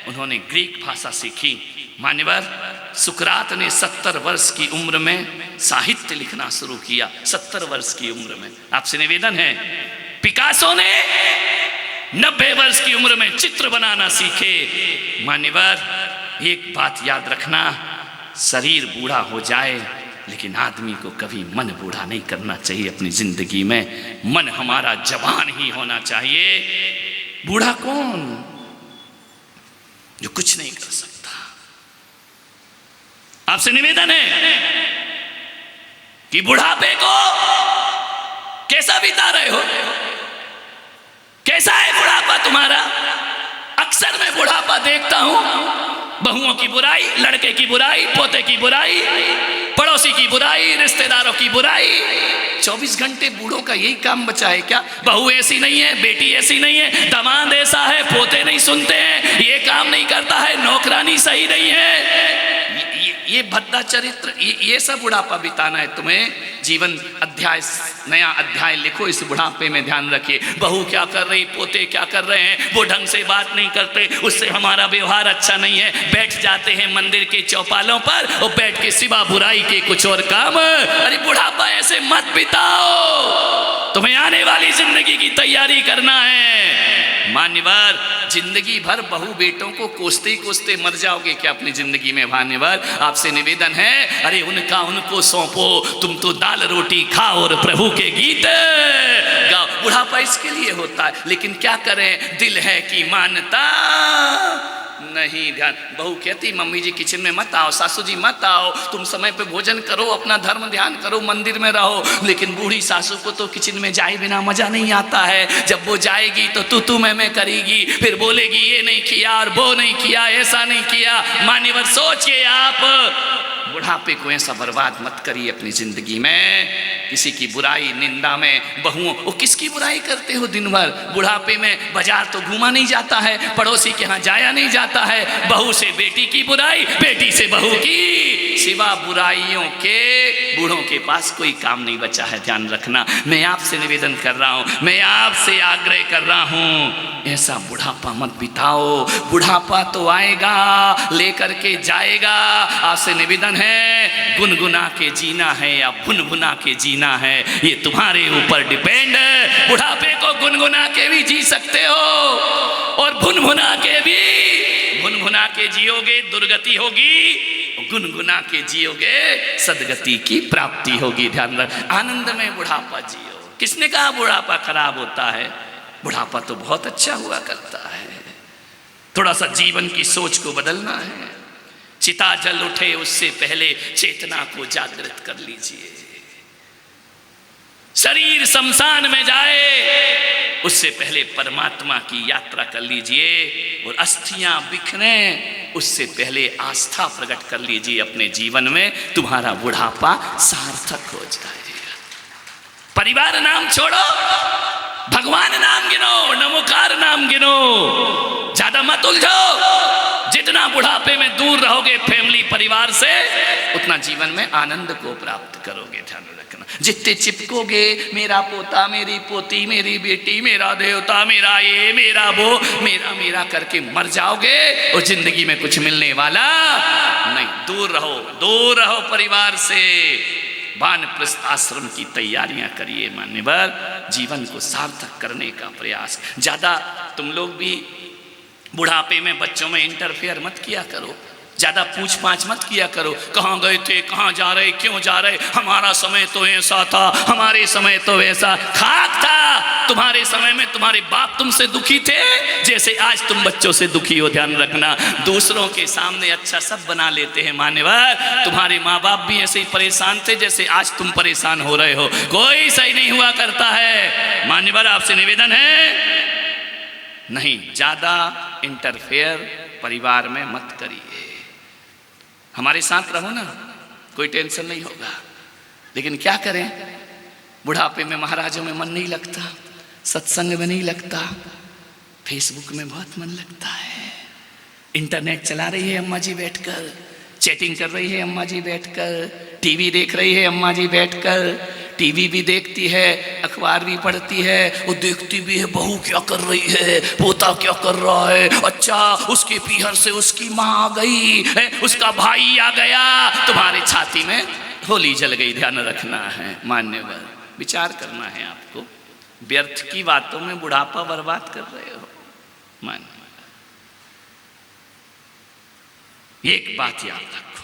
उन्होंने ग्रीक भाषा सीखी। मान्यवर सुकरात ने 70 वर्ष की उम्र में साहित्य लिखना शुरू किया, 70 वर्ष की उम्र में। आपसे निवेदन है, पिकासो ने 90 वर्ष की उम्र में चित्र बनाना सीखे। मान्यवर एक बात याद रखना, शरीर बूढ़ा हो जाए लेकिन आदमी को कभी मन बूढ़ा नहीं करना चाहिए अपनी जिंदगी में। मन हमारा जवान ही होना चाहिए। बूढ़ा कौन? जो कुछ नहीं कर सकता। आपसे निवेदन है कि बुढ़ापे को कैसा बिता रहे हो? कैसा है बुढ़ापा तुम्हारा? अक्सर मैं बुढ़ापा देखता हूं, बहुओं की बुराई, लड़के की बुराई, पोते की बुराई, पड़ोसी की बुराई, रिश्तेदारों की बुराई। 24 घंटे बूढ़ों का यही काम बचा है क्या? बहू ऐसी नहीं है, बेटी ऐसी नहीं है, दामाद ऐसा है, पोते नहीं सुनते हैं, ये काम नहीं करता है, नौकरानी सही नहीं है, ये भद्दा चरित्र, ये सब बुढ़ापा बिताना है तुम्हें? जीवन अध्याय, नया अध्याय लिखो इस बुढ़ापे में। ध्यान रखिए, बहू क्या कर रही, पोते क्या कर रहे हैं, वो ढंग से बात नहीं करते, उससे हमारा व्यवहार अच्छा नहीं है, बैठ जाते हैं मंदिर के चौपालों पर और बैठ के सिवा बुराई के कुछ और काम। अरे बुढ़ापा ऐसे मत बिताओ, तुम्हें आने वाली जिंदगी की तैयारी करना है। मान्यवर जिंदगी भर बहू बेटों को कोसते कोसते मर जाओगे क्या अपनी जिंदगी में? मान्यवर आपसे निवेदन है, अरे उनका उनको सौंपो, तुम तो दाल रोटी खाओ और प्रभु के गीत गाओ। बुढ़ापा इसके लिए होता है, लेकिन क्या करें, दिल है कि मानता नहीं। ध्यान, बहू कहती मम्मी जी किचन में मत आओ, सासू जी मत आओ, तुम समय पे भोजन करो, अपना धर्म ध्यान करो, मंदिर में रहो। लेकिन बूढ़ी सासू को तो किचन में जाए बिना मजा नहीं आता है। जब वो जाएगी तो तू मैं करेगी, फिर बोलेगी ये नहीं किया और वो नहीं किया, ऐसा नहीं किया। मान्यवर सोचिए आप, बुढ़ापे को ऐसा बर्बाद मत करिए अपनी जिंदगी में, किसी की बुराई निंदा में। बहुओं, वो किसकी बुराई करते हो दिन भर? बुढ़ापे में बाजार तो घूमा नहीं जाता है, पड़ोसी के यहाँ जाया नहीं जाता है। बहू से बेटी की बुराई, बेटी से बहू की, सिवा बुराइयों के बूढ़ों के पास कोई काम नहीं बचा है। ध्यान रखना। मैं आपसे निवेदन कर रहा हूँ, मैं आपसे आग्रह कर रहा हूँ, ऐसा बुढ़ापा मत बिताओ। बुढ़ापा तो आएगा, लेकर के जाएगा। आपसे निवेदन है, गुनगुना के जीना है या भुनभुना के जीना है, ये तुम्हारे ऊपर डिपेंड है। बुढ़ापे को गुनगुना के भी जी सकते हो और भुनभुना के भी। भुनभुना के जियोगे दुर्गति होगी, गुनगुना के जियोगे सदगति की प्राप्ति होगी। ध्यान रख, आनंद में बुढ़ापा जियो। किसने कहा बुढ़ापा खराब होता है? बुढ़ापा तो बहुत अच्छा हुआ करता है। थोड़ा सा जीवन की सोच को बदलना है। चिता जल उठे उससे पहले चेतना को जागृत कर लीजिए। शरीर शमशान में जाए उससे पहले परमात्मा की यात्रा कर लीजिए, और अस्थियां बिखरे उससे पहले आस्था प्रकट कर लीजिए अपने जीवन में। तुम्हारा बुढ़ापा सार्थक हो जाएगा। परिवार नाम छोड़ो, भगवान नाम गिनो, नमोकार नाम गिनो, ज्यादा मत उलझो। जितना बुढ़ापे में दूर रहोगे फैमिली परिवार से, उतना जीवन में आनंद को प्राप्त करोगे। ध्यान रखना। जितने चिपकोगे, मेरा पोता, मेरी पोती, मेरी बेटी, मेरा देवता, मेरा ये, मेरा वो, मेरा मेरा करके मर जाओगे और जिंदगी में कुछ मिलने वाला नहीं। दूर रहो, दूर रहो परिवार से। वानप्रस्थ आश्रम की तैयारियां करिए मान्यवर, जीवन को सार्थक करने का प्रयास। ज्यादा तुम लोग भी बुढ़ापे में बच्चों में इंटरफेयर मत किया करो, ज्यादा पूछ पाछ मत किया करो। कहाँ गए थे, कहाँ जा रहे, क्यों जा रहे, हमारा समय तो ऐसा था, हमारे समय तो वैसा। खाक था तुम्हारे समय में, तुम्हारे बाप तुमसे दुखी थे जैसे आज तुम बच्चों से दुखी हो। ध्यान रखना। दूसरों के सामने अच्छा सब बना लेते हैं मान्यवर। तुम्हारे माँ बाप भी ऐसे ही परेशान थे जैसे आज तुम परेशान हो रहे हो। कोई सही नहीं हुआ करता है मान्यवर। आपसे निवेदन है, नहीं ज्यादा इंटरफेयर परिवार में मत करिए। हमारे साथ रहो ना, कोई टेंशन नहीं होगा। लेकिन क्या करें, बुढ़ापे में महाराजों में मन नहीं लगता, सत्संग में नहीं लगता, फेसबुक में बहुत मन लगता है। इंटरनेट चला रही है अम्मा जी बैठकर, चैटिंग कर रही है अम्मा जी बैठकर, टीवी देख रही है अम्मा जी बैठकर। टीवी भी देखती है, अखबार भी पढ़ती है, वो देखती भी है बहू क्या कर रही है, पोता क्या कर रहा है। अच्छा, उसके पीहर से उसकी माँ आ गई है, उसका भाई आ गया, तुम्हारे छाती में होली जल गई। ध्यान रखना है मान्यवर, विचार करना है आपको। व्यर्थ की बातों में बुढ़ापा बर्बाद कर रहे हो मान्यवर। एक बात याद रखो,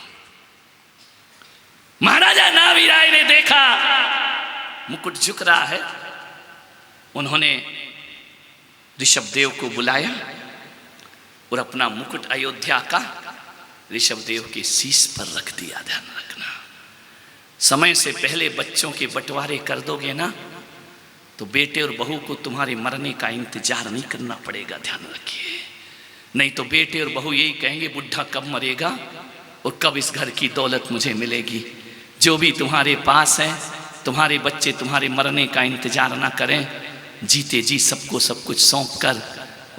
महाराजा नावीराय ने देखा मुकुट झुक रहा है, उन्होंने ऋषभदेव को बुलाया और अपना मुकुट अयोध्या का ऋषभदेव के शीश पर रख दिया। ध्यान रखना, समय से पहले बच्चों के बंटवारे कर दोगे ना तो बेटे और बहू को तुम्हारे मरने का इंतजार नहीं करना पड़ेगा। ध्यान रखिए, नहीं तो बेटे और बहू यही कहेंगे बुढ़ा कब मरेगा और कब इस घर की दौलत मुझे मिलेगी। जो भी तुम्हारे पास है, तुम्हारे बच्चे तुम्हारे मरने का इंतजार ना करें, जीते जी सबको सब कुछ सौंप कर।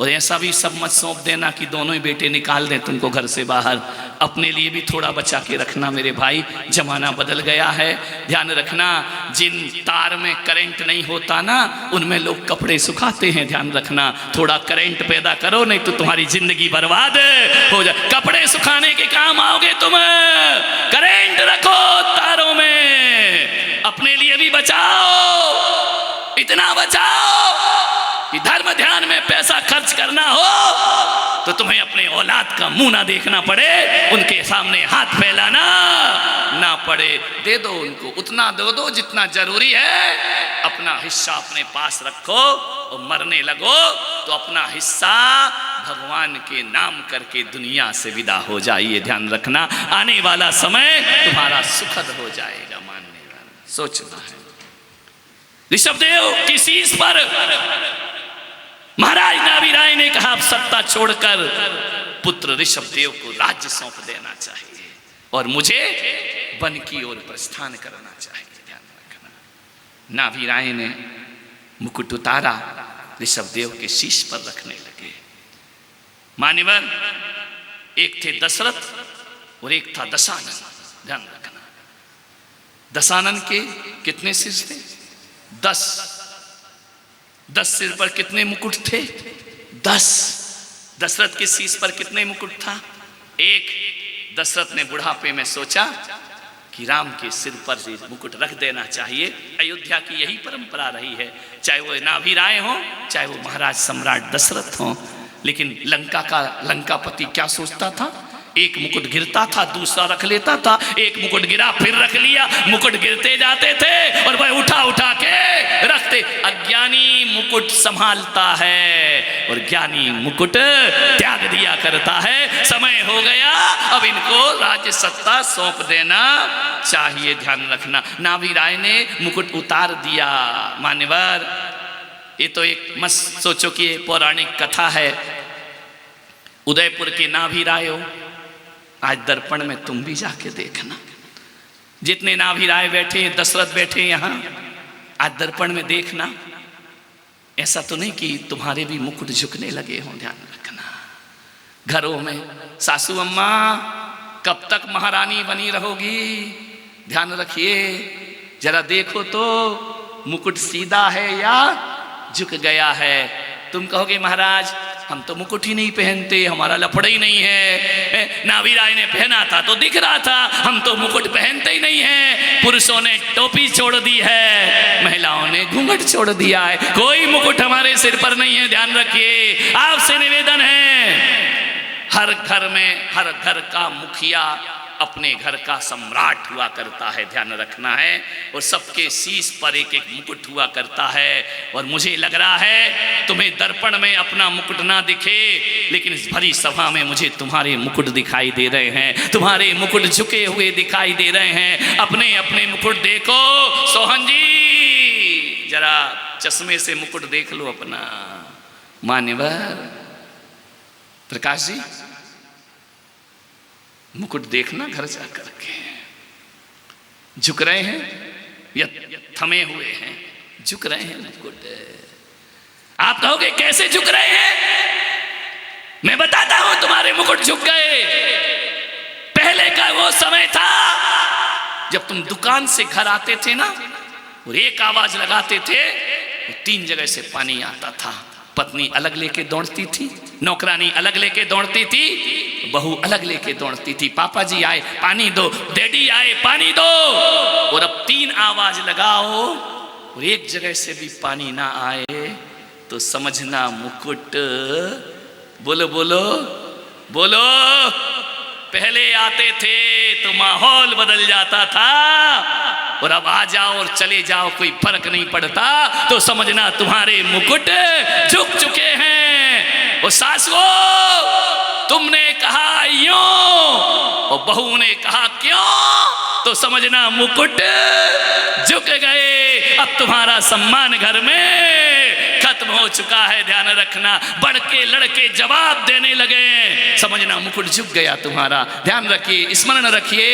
और ऐसा भी सब मत सौंप देना कि दोनों ही बेटे निकाल दें तुमको घर से बाहर। अपने लिए भी थोड़ा बचा के रखना मेरे भाई, जमाना बदल गया है। ध्यान रखना, जिन तार में करंट नहीं होता ना उनमें लोग कपड़े सुखाते हैं। ध्यान रखना, थोड़ा करंट पैदा करो, नहीं तो तुम्हारी जिंदगी बर्बाद हो जाए। कपड़े सुखाने के काम आओगे तुम, करंट रखो तारों में, अपने लिए भी बचाओ, इतना बचाओ कि धर्म ध्यान में पैसा खर्च करना हो तो तुम्हें अपने औलाद का मुंह ना देखना पड़े, उनके सामने हाथ फैलाना ना पड़े। दे दो उनको, उतना दे दो जितना जरूरी है। अपना हिस्सा अपने पास रखो और मरने लगो तो अपना हिस्सा भगवान के नाम करके दुनिया से विदा हो जाइए। ध्यान रखना, आने वाला समय तुम्हारा सुखद हो जाएगा। मानने वाला सोचना है। ऋषभदेव की शीश पर महाराज नावीराय ने कहा अब सत्ता छोड़कर पुत्र ऋषभदेव को राज्य सौंप देना चाहिए। और मुझे वन की ओर प्रस्थान करना चाहिए। ध्यान रखना। नाभि राय ने मुकुट उतारा, ऋषभदेव के शीश पर रखने लगे। मान्यवर, एक थे दशरथ और एक था दशानन। ध्यान रखना। दशानन के कितने सिर थे? 10। 10 सिर पर कितने मुकुट थे? 10। दशरथ के शीश पर कितने मुकुट था? 1। दशरथ ने बुढ़ापे में सोचा कि राम के सिर पर मुकुट रख देना चाहिए। अयोध्या की यही परंपरा रही है, चाहे वो नाभि राय हो, चाहे वो महाराज सम्राट दशरथ हो। लेकिन लंकापति क्या सोचता था? एक मुकुट गिरता था, दूसरा रख लेता था, एक मुकुट गिरा फिर रख लिया, मुकुट गिरते जाते थे और वह उठा उठा के रखते। अज्ञानी मुकुट संभालता है और ज्ञानी मुकुट त्याग दिया करता है। समय हो गया, अब इनको राज्य सत्ता सौंप देना चाहिए। ध्यान रखना। नाभि राय ने मुकुट उतार दिया। मान्यवर, ये तो एक मत सोचो कि पौराणिक कथा है। उदयपुर के नाभि राय हो, आज दर्पण में तुम भी जाके देखना। जितने नाभि राय बैठे, दशरथ बैठे यहाँ, आज दर्पण में देखना। ऐसा तो नहीं कि तुम्हारे भी मुकुट झुकने लगे हों। ध्यान रखना। घरों में सासू अम्मा कब तक महारानी बनी रहोगी? ध्यान रखिए, जरा देखो तो मुकुट सीधा है या झुक गया है। तुम कहोगे महाराज हम तो मुकुट ही नहीं पहनते, हमारा लफड़ा ही नहीं है। नाभि राय ने पहना था तो दिख रहा था, हम तो मुकुट पहनते ही नहीं है। पुरुषों ने टोपी छोड़ दी है, महिलाओं ने घूंघट छोड़ दिया है, कोई मुकुट हमारे सिर पर नहीं है। ध्यान रखिए। आपसे निवेदन है, हर घर में हर घर का मुखिया अपने घर का सम्राट हुआ करता है। ध्यान रखना है। और सबके शीश पर एक एक मुकुट हुआ करता है। और मुझे लग रहा है तुम्हें दर्पण में अपना मुकुट ना दिखे, लेकिन इस भरी सभा में मुझे तुम्हारे मुकुट दिखाई दे रहे हैं। तुम्हारे मुकुट झुके हुए दिखाई दे रहे हैं। अपने अपने मुकुट देखो। सोहन जी, जरा चश्मे से मुकुट देख लो अपना। मान्यवर प्रकाश जी, मुकुट देखना घर जा करके। झुक रहे हैं या थमे हुए हैं? झुक रहे हैं मुकुट। आप कहोगे कैसे झुक रहे हैं? मैं बताता हूं, तुम्हारे मुकुट झुक गए। पहले का वो समय था जब तुम दुकान से घर आते थे ना, और एक आवाज लगाते थे, 3 जगह से पानी आता था। पत्नी अलग लेके दौड़ती थी, नौकरानी अलग लेके दौड़ती थी, बहू अलग लेके दौड़ती थी। पापा जी आए पानी दो, डैडी आए पानी दो। और अब 3 आवाज लगाओ और एक जगह से भी पानी ना आए तो समझना मुकुट। बोलो बोलो बोलो। पहले आते थे तो माहौल बदल जाता था, और अब आ जाओ और चले जाओ कोई फर्क नहीं पड़ता। तो समझना तुम्हारे मुकुट झुक चुके हैं। और सासुओं, तुमने कहा यूं और बहू ने कहा क्यों, तो समझना मुकुट झुक गए। अब तुम्हारा सम्मान घर में खत्म हो चुका है। ध्यान रखना। बढ़ के लड़के जवाब देने लगे, समझना मुकुट झुक गया तुम्हारा। ध्यान रखिए, स्मरण रखिए।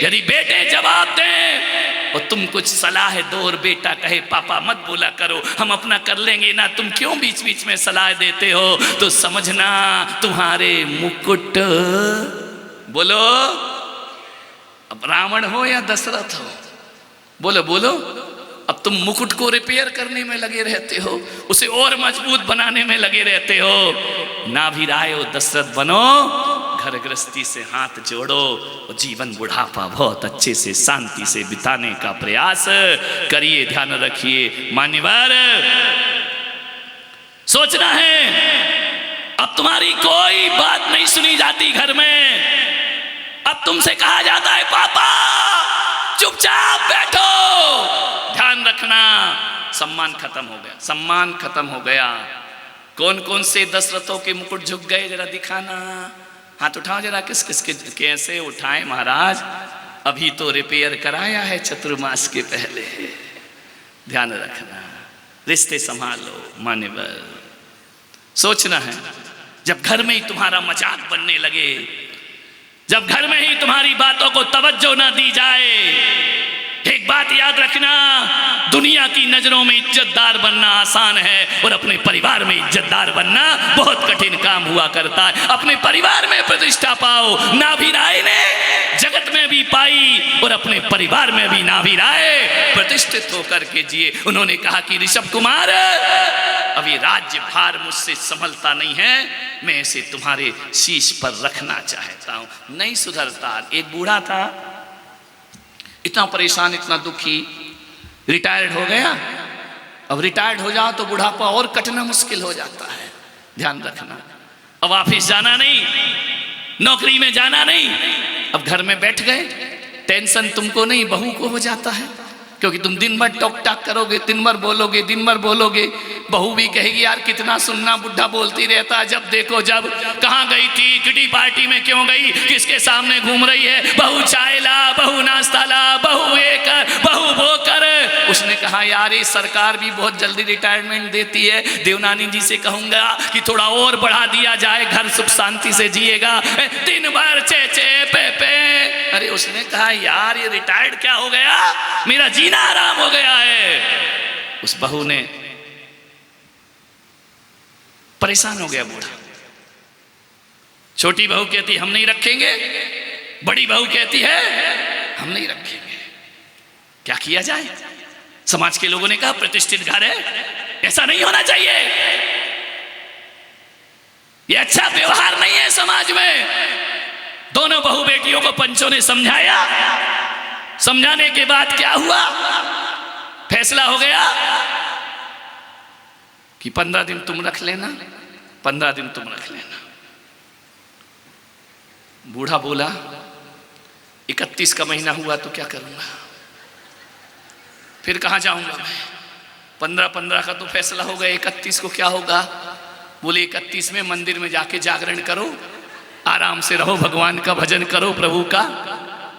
यदि बेटे जवाब दें और तुम कुछ सलाह दो और बेटा कहे पापा मत बोला करो, हम अपना कर लेंगे ना, तुम क्यों बीच बीच में सलाह देते हो, तो समझना तुम्हारे मुकुट। बोलो, अब रावण हो या दशरथ हो, बोलो बोलो, अब तुम मुकुट को रिपेयर करने में लगे रहते हो, उसे और मजबूत बनाने में लगे रहते हो। नाभि राय हो दशरथ बनो, घर गृहस्थी से हाथ जोड़ो और जीवन बुढ़ापा बहुत अच्छे से शांति से बिताने का प्रयास करिए। ध्यान रखिए। मान्यवर, सोचना है अब तुम्हारी कोई बात नहीं सुनी जाती घर में। अब तुमसे कहा जाता है पापा चुपचाप बैठो। ध्यान रखना, सम्मान खत्म हो गया, सम्मान खत्म हो गया। कौन कौन से दशरथों के मुकुट झुक गए, जरा दिखाना, हाथ उठाओ जरा। किस किस के कैसे उठाए महाराज? अभी तो रिपेयर कराया है चतुर्मास के पहले। ध्यान रखना, रिश्ते संभालो। मान्यवर, सोचना है जब घर में ही तुम्हारा मजाक बनने लगे, जब घर में ही तुम्हारी बातों को तवज्जो ना दी जाए। एक बात याद रखना, दुनिया की नजरों में इज्जतदार बनना आसान है और अपने परिवार में इज्जतदार बनना बहुत कठिन काम हुआ करता है। अपने परिवार में प्रतिष्ठा पाओ। नाभि राय ने जगत में भी पाई और अपने परिवार में भी नाभि राय प्रतिष्ठित होकर के जिए। उन्होंने कहा कि ऋषभ कुमार, अभी राज्य भार मुझसे संभलता नहीं है, मैं इसे तुम्हारे शीश पर रखना चाहता हूं। नहीं सुधरता। एक बूढ़ा था, इतना परेशान, इतना दुखी, रिटायर्ड हो गया। अब रिटायर्ड हो जाओ तो बुढ़ापा और कटना मुश्किल हो जाता है, ध्यान रखना। अब ऑफिस जाना नहीं, नौकरी में जाना नहीं, अब घर में बैठ गए। टेंशन तुमको नहीं, बहू को हो जाता है, क्योंकि तुम दिन भर टॉक टाक करोगे, दिन भर बोलोगे, दिन भर बोलोगे। बहू भी कहेगी यार कितना सुनना, बुढ़ा बोलती रहता, जब देखो जब। कहाँ गई थी, किटी पार्टी में क्यों गई, किसके सामने घूम रही है, बहू चाय ला, बहू नाश्ता ला, बहू ये कर, बहू वो कर। उसने कहा यार ये सरकार भी बहुत जल्दी रिटायरमेंट देती है, देवनानी जी से कहूंगा कि थोड़ा और बढ़ा दिया जाए, घर सुख शांति से जिएगा, दिन भर चे चे पे पे। अरे उसने कहा यार ये रिटायर्ड क्या हो गया, मेरा जीना आराम हो गया है। उस बहू ने, परेशान हो गया बूढ़ा। छोटी बहू कहती हम नहीं रखेंगे, बड़ी बहू कहती है हम नहीं रखेंगे। क्या किया जाए? समाज के लोगों ने कहा प्रतिष्ठित घर है, ऐसा नहीं होना चाहिए, ये अच्छा व्यवहार नहीं है समाज में। दोनों बहू बेटियों को पंचों ने समझाया। समझाने के बाद क्या हुआ, फैसला हो गया कि 15 दिन तुम रख लेना, 15 दिन तुम रख लेना। बूढ़ा बोला 31 का महीना हुआ तो क्या करूंगा, फिर कहां जाऊंगा मैं। 15 का तो फैसला हो गया, 31 को क्या होगा। बोले 31 में मंदिर में जाके जागरण करो, आराम से रहो, भगवान का भजन करो, प्रभु का।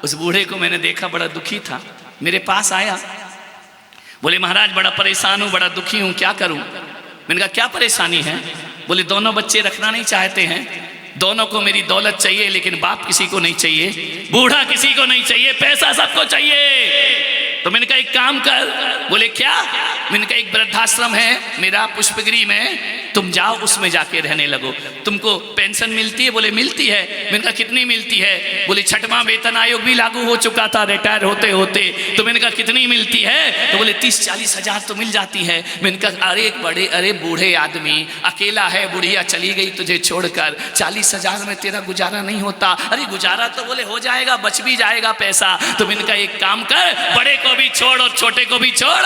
उस बूढ़े को मैंने देखा, बड़ा दुखी था, मेरे पास आया। बोले महाराज बड़ा परेशान हूं, बड़ा दुखी हूं, क्या करूं। मैंने कहा क्या परेशानी है। बोले दोनों बच्चे रखना नहीं चाहते हैं, दोनों को मेरी दौलत चाहिए, लेकिन बाप किसी को नहीं चाहिए, बूढ़ा किसी को नहीं चाहिए, पैसा सबको चाहिए। तो मैंने कहा एक काम कर। बोले क्या। मैंने कहा एक वृद्धाश्रम है मेरा पुष्पगिरी में, तुम जाओ उसमें जाके रहने लगो। तुमको पेंशन मिलती है। बोले मिलती है। मैंने कहा कितनी मिलती है। बोले 6वां वेतन आयोग भी लागू हो चुका था रिटायर होते होते। तो मैंने कहा कितनी मिलती है। तो बोले 30-40 हजार तो मिल जाती है। मैंने कहा अरे बूढ़े आदमी, अकेला है, बुढ़िया चली गई तुझे छोड़कर, 40 हजार में तेरा गुजारा नहीं होता। अरे गुजारा तो बोले हो जाएगा, बच भी जाएगा पैसा। तो मैंने कहा एक काम कर, बड़े को भी छोड़ और छोटे को भी छोड़,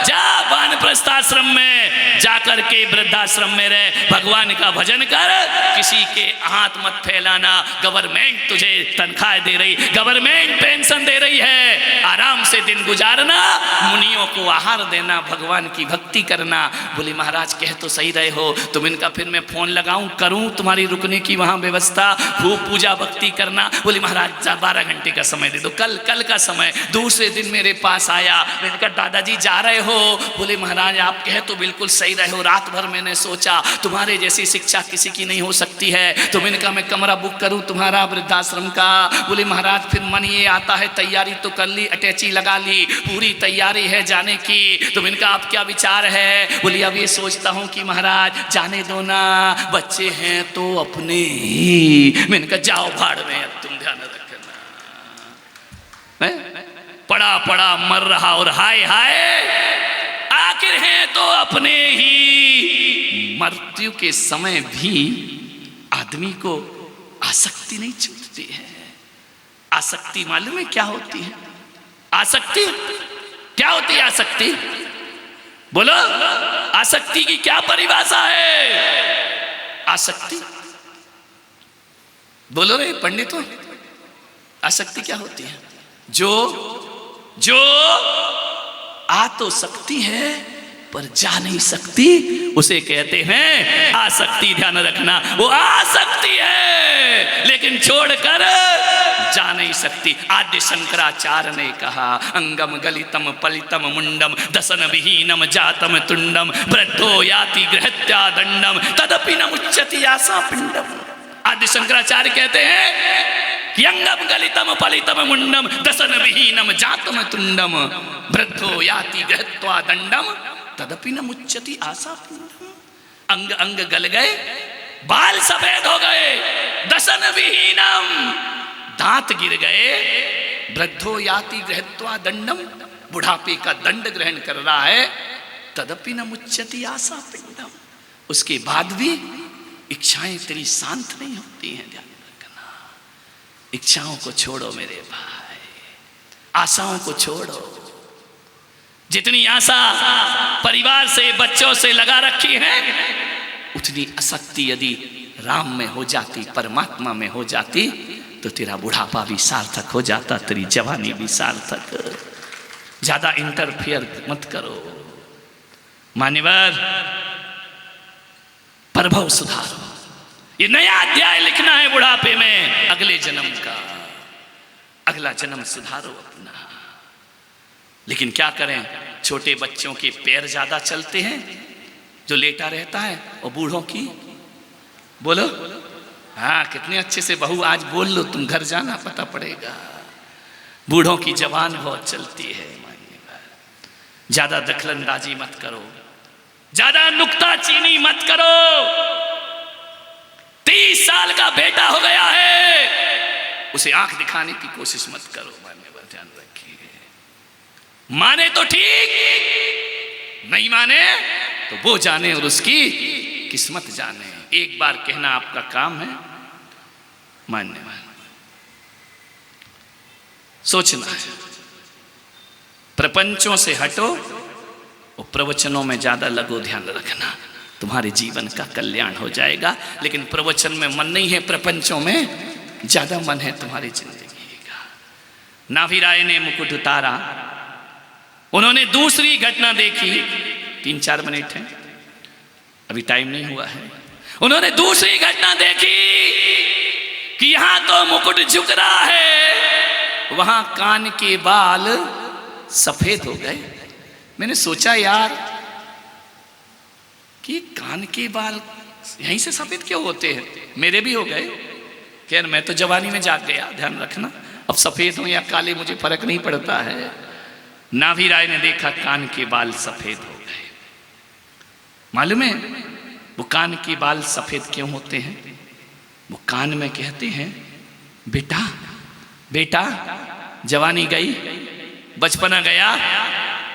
जा वानप्रस्थ आश्रम में जाकर के वृद्धाश्रम में रह, भगवान का भजन कर, किसी के हाथ मत फैलाना। गवर्नमेंट तुझे तनख्वाह दे रही, गवर्नमेंट पेंशन दे रही है, आराम से दिन गुजारना, मुनियों को आहार देना, भगवान की भक्ति करना। बोले महाराज कह तो सही रहे हो। तो इनका फिर मैं फोन लगाऊं, करूं तुम्हारी रुकने की वहां व्यवस्था, खूब पूजा भक्ति करना। बोले महाराज 12 घंटे का समय दे दो, कल का समय। दूसरे दिन मेरे पास आया, मैंने कहा दादाजी जा रहे हो। बोले महाराज आप कहे तो बिल्कुल सही रहे हो, रात भर मैंने सोचा तुम्हारे जैसी शिक्षा किसी की नहीं हो सकती है। तो मैंने कहा मैं कमरा बुक करूं तुम्हारा वृद्धाश्रम का। बोले महाराज फिर मन ये आता है, तैयारी तो कर ली, अटैची लगा ली, पूरी तैयारी है जाने की। तो मैंने कहा आप क्या विचार है। बोले अब ये सोचता हूं कि महाराज जाने दो ना, बच्चे हैं तो अपने ही। मैंने कहा जाओ भाड़ में, अब तुम ध्यान रखना। पड़ा पड़ा मर रहा और हाय हाय, आखिर हैं तो अपने ही। मृत्यु के समय भी आदमी को आसक्ति नहीं छूटती है। आसक्ति मालूम है क्या होती है? आसक्ति क्या होती है? आसक्ति बोलो, आसक्ति की क्या परिभाषा है? आसक्ति बोलो रे पंडितों, आसक्ति क्या होती है? जो आ तो सकती है पर जा नहीं सकती, उसे कहते हैं आसक्ति। ध्यान रखना, वो आ सकती है लेकिन छोड़कर जा नहीं सकती। आद्य शंकराचार्य ने कहा अंगम गलितम पलितम मुंडम दसन विहीनम जातम तुंडम वृद्धो याति गृहत्या दंडम तदपि न मुच्यति आसा पिंडम। आद्य शंकराचार्य कहते हैं कि अंगम गलितम पलितम मुंडम दसन विहीनम जातम तुंडम वृद्धो याति गृहत्वा दंडम तदपि न मुच्यति आशा पिंडम। अंग अंग गल गए, बाल सफेद हो गए, दसन विहीनम, दांत गिर गए, वृद्धो याति गृहत्वा दंडम, बुढ़ापे का दंड ग्रहण कर रहा है, तदपि न मुच्यति आशा पिंडम, उसके बाद भी इच्छाएं तेरी शांत नहीं होती हैं। ध्यान रखना, इच्छाओं को छोड़ो मेरे भाई, आशाओं को छोड़ो। जितनी आशा परिवार से बच्चों से लगा रखी है, उतनी आसक्ति यदि राम में हो जाती, परमात्मा में हो जाती, तो तेरा बुढ़ापा भी सार्थक हो जाता, तेरी जवानी भी सार्थक। ज्यादा इंटरफियर मत करो। मान्यवर, प्रभव सुधारो। ये नया अध्याय लिखना है बुढ़ापे में, अगले जन्म का, अगला जन्म सुधारो अपना। लेकिन क्या करें, छोटे बच्चों के पैर ज्यादा चलते हैं, जो लेटा रहता है, और बूढ़ों की, बोलो हाँ, कितने अच्छे से बहू आज बोल लो, तुम घर जाना पता पड़ेगा। बूढ़ों की जबान बहुत चलती है। ज्यादा दखलंदाजी मत करो, ज्यादा नुक्ताचीनी मत करो। 30 साल का बेटा हो गया है, उसे आंख दिखाने की कोशिश मत करो। मान्यवर ध्यान रखिए, माने तो ठीक, नहीं माने तो वो जाने और उसकी किस्मत जाने। एक बार कहना आपका काम है, मान्यवर सोचना है। प्रपंचों से हटो और प्रवचनों में ज्यादा लगो। ध्यान रखना, तुम्हारे जीवन का कल्याण हो जाएगा। लेकिन प्रवचन में मन नहीं है, प्रपंचों में ज्यादा मन है तुम्हारी जिंदगी का। नाभि राय ने मुकुट उतारा, उन्होंने दूसरी घटना देखी। 3-4 मिनट है, अभी टाइम नहीं हुआ है। उन्होंने दूसरी घटना देखी कि यहां तो मुकुट झुक रहा है, वहां कान के बाल सफेद हो गए। मैंने सोचा यार कि कान के बाल यहीं से सफेद क्यों होते हैं, मेरे भी हो गए। खैर मैं तो जवानी में जाग गया। ध्यान रखना, अब सफेद हो या काले मुझे फर्क नहीं पड़ता है। नाभि राय ने देखा कान के बाल सफेद हो गए। मालूम है वो कान के बाल सफेद क्यों होते हैं? वो कान में कहते हैं, बेटा बेटा, जवानी गई, बचपना गया,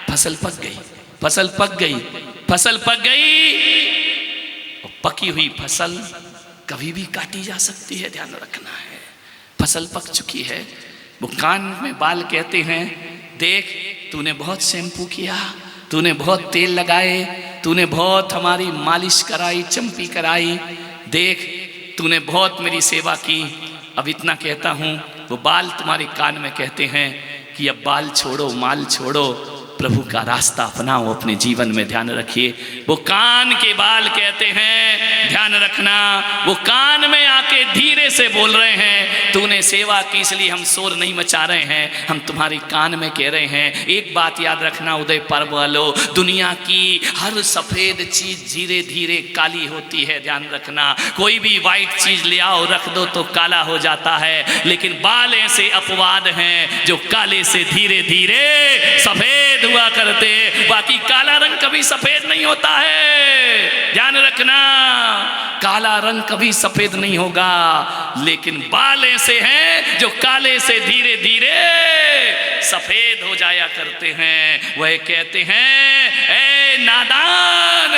फसल पक गई, फसल पक गई, फसल पक गई। और पकी हुई फसल कभी भी काटी जा सकती है, ध्यान रखना है। फसल पक चुकी है। वो कान में बाल कहते हैं, देख तूने बहुत शैम्पू किया, तूने बहुत तेल लगाए, तूने बहुत हमारी मालिश कराई, चंपी कराई, देख तूने बहुत मेरी सेवा की। अब इतना कहता हूँ, वो बाल तुम्हारे कान में कहते हैं कि अब बाल छोड़ो, माल छोड़ो, प्रभु का रास्ता अपनाओ अपने जीवन में। ध्यान रखिए, वो कान के बाल कहते हैं, ध्यान रखना, वो कान में आके धीरे से बोल रहे हैं, तूने सेवा की इसलिए हम शोर नहीं मचा रहे हैं, हम तुम्हारे कान में कह रहे हैं। एक बात याद रखना उदय पर्व वालों, दुनिया की हर सफेद चीज धीरे धीरे काली होती है। ध्यान रखना, कोई भी व्हाइट चीज ले आओ रख दो तो काला हो जाता है, लेकिन बाल ऐसे अपवाद हैं जो काले से धीरे धीरे सफेद हुआ करते, बाकी काला रंग कभी सफेद नहीं होता है। ध्यान रखना, काला रंग कभी सफेद नहीं होगा, लेकिन बाल ऐसे हैं जो काले से धीरे धीरे सफेद हो जाया करते हैं। वह कहते हैं, ए नादान,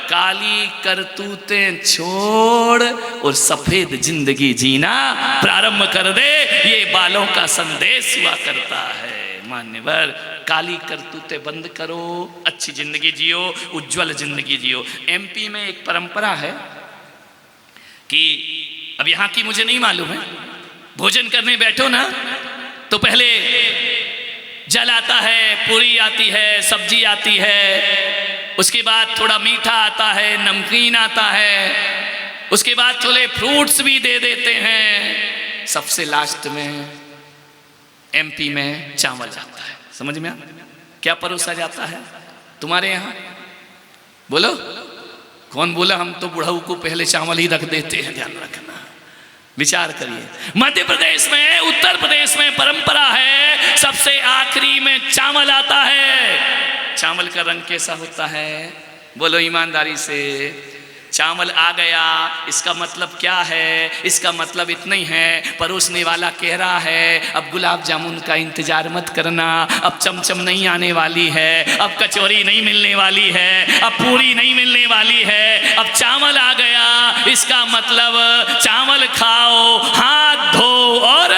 काली करतूतें छोड़ और सफेद जिंदगी जीना प्रारंभ कर दे। ये बालों का संदेश हुआ करता है। मान्यवर, काली करतूतें बंद करो, अच्छी जिंदगी जियो, उज्जवल जिंदगी जियो। एमपी में एक परंपरा है कि अब यहाँ की मुझे नहीं मालूम है, भोजन करने बैठो ना तो पहले जल आता है, पूरी आती है, सब्जी आती है, उसके बाद थोड़ा मीठा आता है, नमकीन आता है, उसके बाद थोड़े फ्रूट्स भी दे देते हैं, सबसे लास्ट में एमपी में चावल जाता है। समझ में क्या परोसा जाता है तुम्हारे यहाँ? बोलो, कौन बोला? हम तो बुढ़ऊ को पहले चावल ही रख देते हैं। ध्यान रखना, विचार करिए। मध्य प्रदेश में, उत्तर प्रदेश में परंपरा है सबसे आखिरी में चावल आता है। चावल का रंग कैसा होता है? बोलो ईमानदारी से। चावल आ गया, इसका मतलब क्या है? इसका मतलब इतना ही है, परोसने वाला कह रहा है अब गुलाब जामुन का इंतजार मत करना, अब चमचम नहीं आने वाली है, अब कचौरी नहीं मिलने वाली है, अब पूरी नहीं मिलने वाली है, अब चावल आ गया। इसका मतलब चावल खाओ, हाथ धो और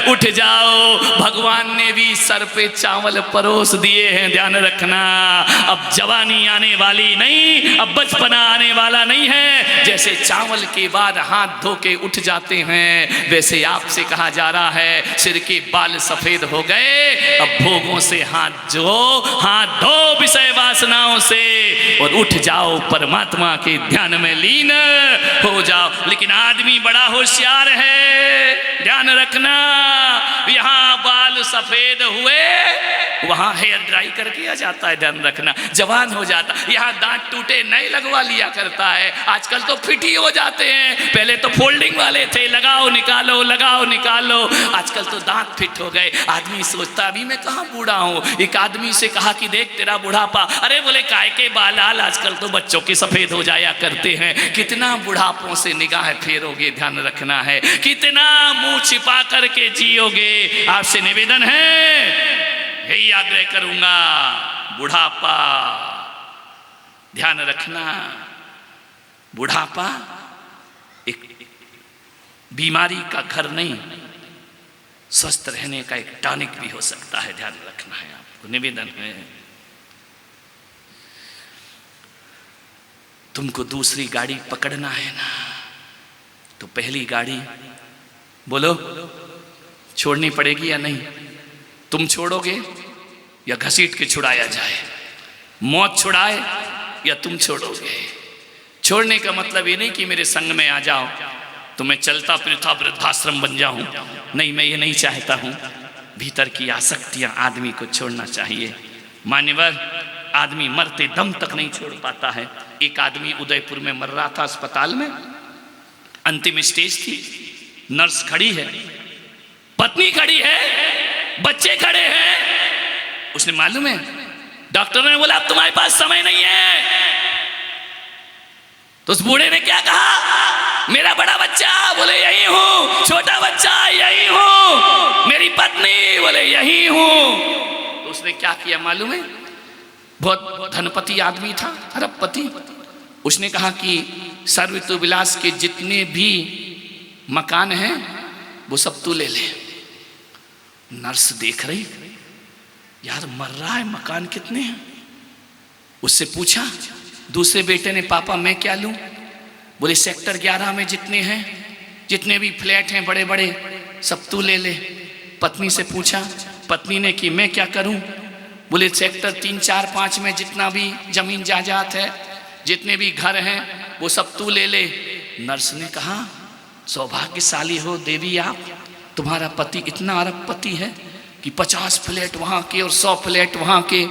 उठ जाओ। भगवान ने भी सर पे चावल परोस दिए हैं, ध्यान रखना। अब जवानी आने वाली नहीं, अब बचपना आने वाला नहीं है। जैसे चावल के बाद हाथ धो के उठ जाते हैं, वैसे आपसे कहा जा रहा है सिर के बाल सफेद हो गए, अब भोगों से हाथ धो विषय वासनाओं से और उठ जाओ, परमात्मा के ध्यान में लीन हो जाओ। लेकिन आदमी बड़ा होशियार है, ध्यान रखना। यहाँ बाल सफेद हुए, वहां हेयर ड्राई करके आ जाता है, ध्यान रखना, जवान हो जाता। यहाँ दांत टूटे नए लगवा लिया करता है, आजकल तो फिट ही हो जाते हैं। पहले तो फोल्डिंग वाले थे, लगाओ निकालो लगाओ निकालो, आजकल तो दांत फिट हो गए। आदमी सोचता अभी मैं कहाँ बूढ़ा हूँ। एक आदमी से कहा कि देख तेरा बुढ़ापा, अरे बोले काय के बाल आल, आजकल तो बच्चों के सफेद हो जाया करते हैं। कितना बुढ़ापों से निगाह फेरोगे, ध्यान रखना है, कितना मुंह छिपा करके जियोगे। आपसे निवेदन है, यही आग्रह करूंगा, बुढ़ापा ध्यान रखना। बुढ़ापा एक बीमारी का घर नहीं, स्वस्थ रहने का एक टॉनिक भी हो सकता है, ध्यान रखना है। आपको निवेदन है, तुमको दूसरी गाड़ी पकड़ना है ना, तो पहली गाड़ी बोलो छोड़नी पड़ेगी या नहीं? तुम छोड़ोगे या घसीट के छुड़ाया जाए? मौत छुड़ाए या तुम छोड़ोगे? छोड़ने का मतलब ये नहीं कि मेरे संग में आ जाओ तो मैं चलता फिरता वृद्धाश्रम बन जाऊं, नहीं, मैं ये नहीं चाहता हूं। भीतर की आसक्तियां आदमी को छोड़ना चाहिए। मान्यवर, आदमी मरते दम तक नहीं छोड़ पाता है। एक आदमी उदयपुर में मर रहा था अस्पताल में, अंतिम स्टेज थी, नर्स खड़ी है, पत्नी खड़ी है, बच्चे खड़े हैं। उसने मालूम है, डॉक्टर ने बोला अब तुम्हारे पास समय नहीं है। तो उस बूढ़े ने क्या कहा, मेरा बड़ा बच्चा, बोले यही हूं, छोटा बच्चा यही हूं, मेरी पत्नी, बोले यही हूं। तो उसने क्या किया मालूम है, बहुत धनपति आदमी था, अरबपति। उसने कहा कि सर्व ऋतु विलास के जितने भी मकान हैं वो सब तू ले ले। नर्स देख रही, यार मर रहा है, मकान कितने हैं? उससे पूछा, दूसरे बेटे ने, पापा मैं क्या लूं? बोले सेक्टर 11 में जितने हैं, जितने भी फ्लैट हैं बड़े बड़े, सब तू ले ले। पत्नी से पूछा, पत्नी ने कि मैं क्या करूं? बोले सेक्टर 3, 4, 5 में जितना भी जमीन जायदाद है, जितने भी घर हैं, वो सब तू ले ले। नर्स ने कहा, सौभाग्यशाली हो देवी आप, तुम्हारा पति इतना अरबपति है कि 50 फ्लैट वहाँ के और 100 फ्लैट वहाँ के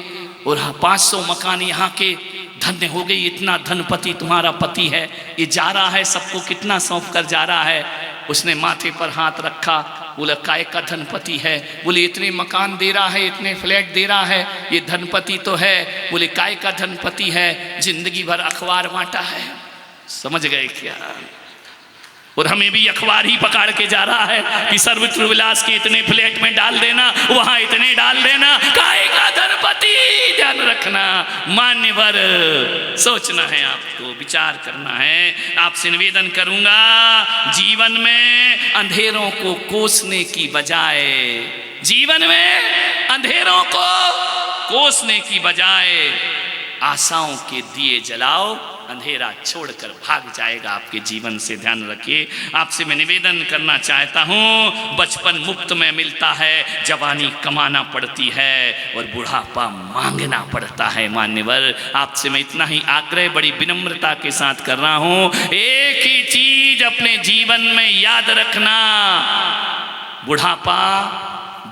और 500 मकान यहाँ के, धन्य हो गई, इतना धनपति तुम्हारा पति है। ये जा रहा है सबको कितना सौंप कर जा रहा है। उसने माथे पर हाथ रखा, बोला काय का धनपति है? बोले इतने मकान दे रहा है, इतने फ्लैट दे रहा है, ये धनपति तो है। बोले काय का धनपति है? जिंदगी भर अखबार बांटा है। समझ गए क्या? और हमें भी अखबार ही पकड़ के जा रहा है कि सर्वत्र विलास के इतने फ्लैट में डाल देना, वहां इतने डाल देना, काय का धनपति। ध्यान रखना, मान्यवर, सोचना है, आपको विचार करना है। आपसे निवेदन करूंगा, जीवन में अंधेरों को कोसने की बजाय, जीवन में अंधेरों को कोसने की बजाय आशाओं के दिए जलाओ, अंधेरा छोड़कर भाग जाएगा आपके जीवन से। ध्यान रखिए। आपसे मैं निवेदन करना चाहता हूँ, बचपन मुफ्त में मिलता है, जवानी कमाना पड़ती है और बुढ़ापा मांगना पड़ता है। मान्यवर, आपसे मैं इतना ही आग्रह बड़ी विनम्रता के साथ कर रहा हूँ, एक ही चीज अपने जीवन में याद रखना, बुढ़ापा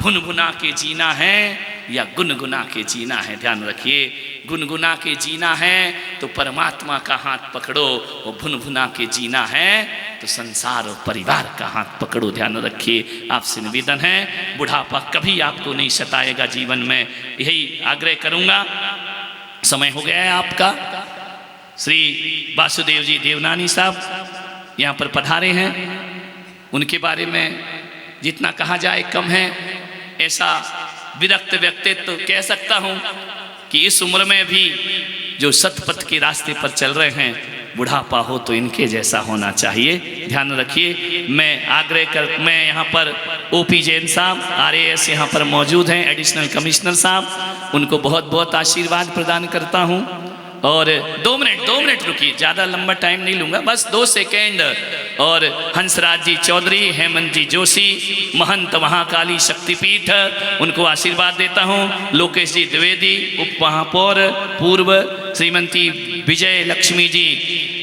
भुनभुना के जीना है या गुनगुना के जीना है। ध्यान रखिए, गुनगुना के जीना है तो परमात्मा का हाथ पकड़ो, और भुनभुना के जीना है तो संसार और परिवार का हाथ पकड़ो, ध्यान रखिए। आपसे निवेदन है, बुढ़ापा कभी आपको नहीं सताएगा जीवन में, यही आग्रह करूंगा। समय हो गया है आपका। श्री वासुदेव जी देवनानी साहब यहाँ पर पधारे हैं, उनके बारे में जितना कहा जाए कम है। ऐसा विरक्त व्यक्तित्व कह सकता हूँ कि इस उम्र में भी जो सतपथ के रास्ते पर चल रहे हैं, बुढ़ापा हो तो इनके जैसा होना चाहिए। ध्यान रखिए। मैं यहाँ पर ओपी जैन साहब RAS यहाँ पर मौजूद हैं, एडिशनल कमिश्नर साहब, उनको बहुत बहुत आशीर्वाद प्रदान करता हूँ। और 2 मिनट रुकिए, ज़्यादा लंबा टाइम नहीं लूँगा, बस 2 सेकेंड। और हंसराज जी चौधरी, हेमंत जी जोशी, महंत महाकाली शक्तिपीठ, उनको आशीर्वाद देता हूँ। लोकेश जी द्विवेदी, उप महापौर पूर्व, श्रीमती विजय लक्ष्मी जी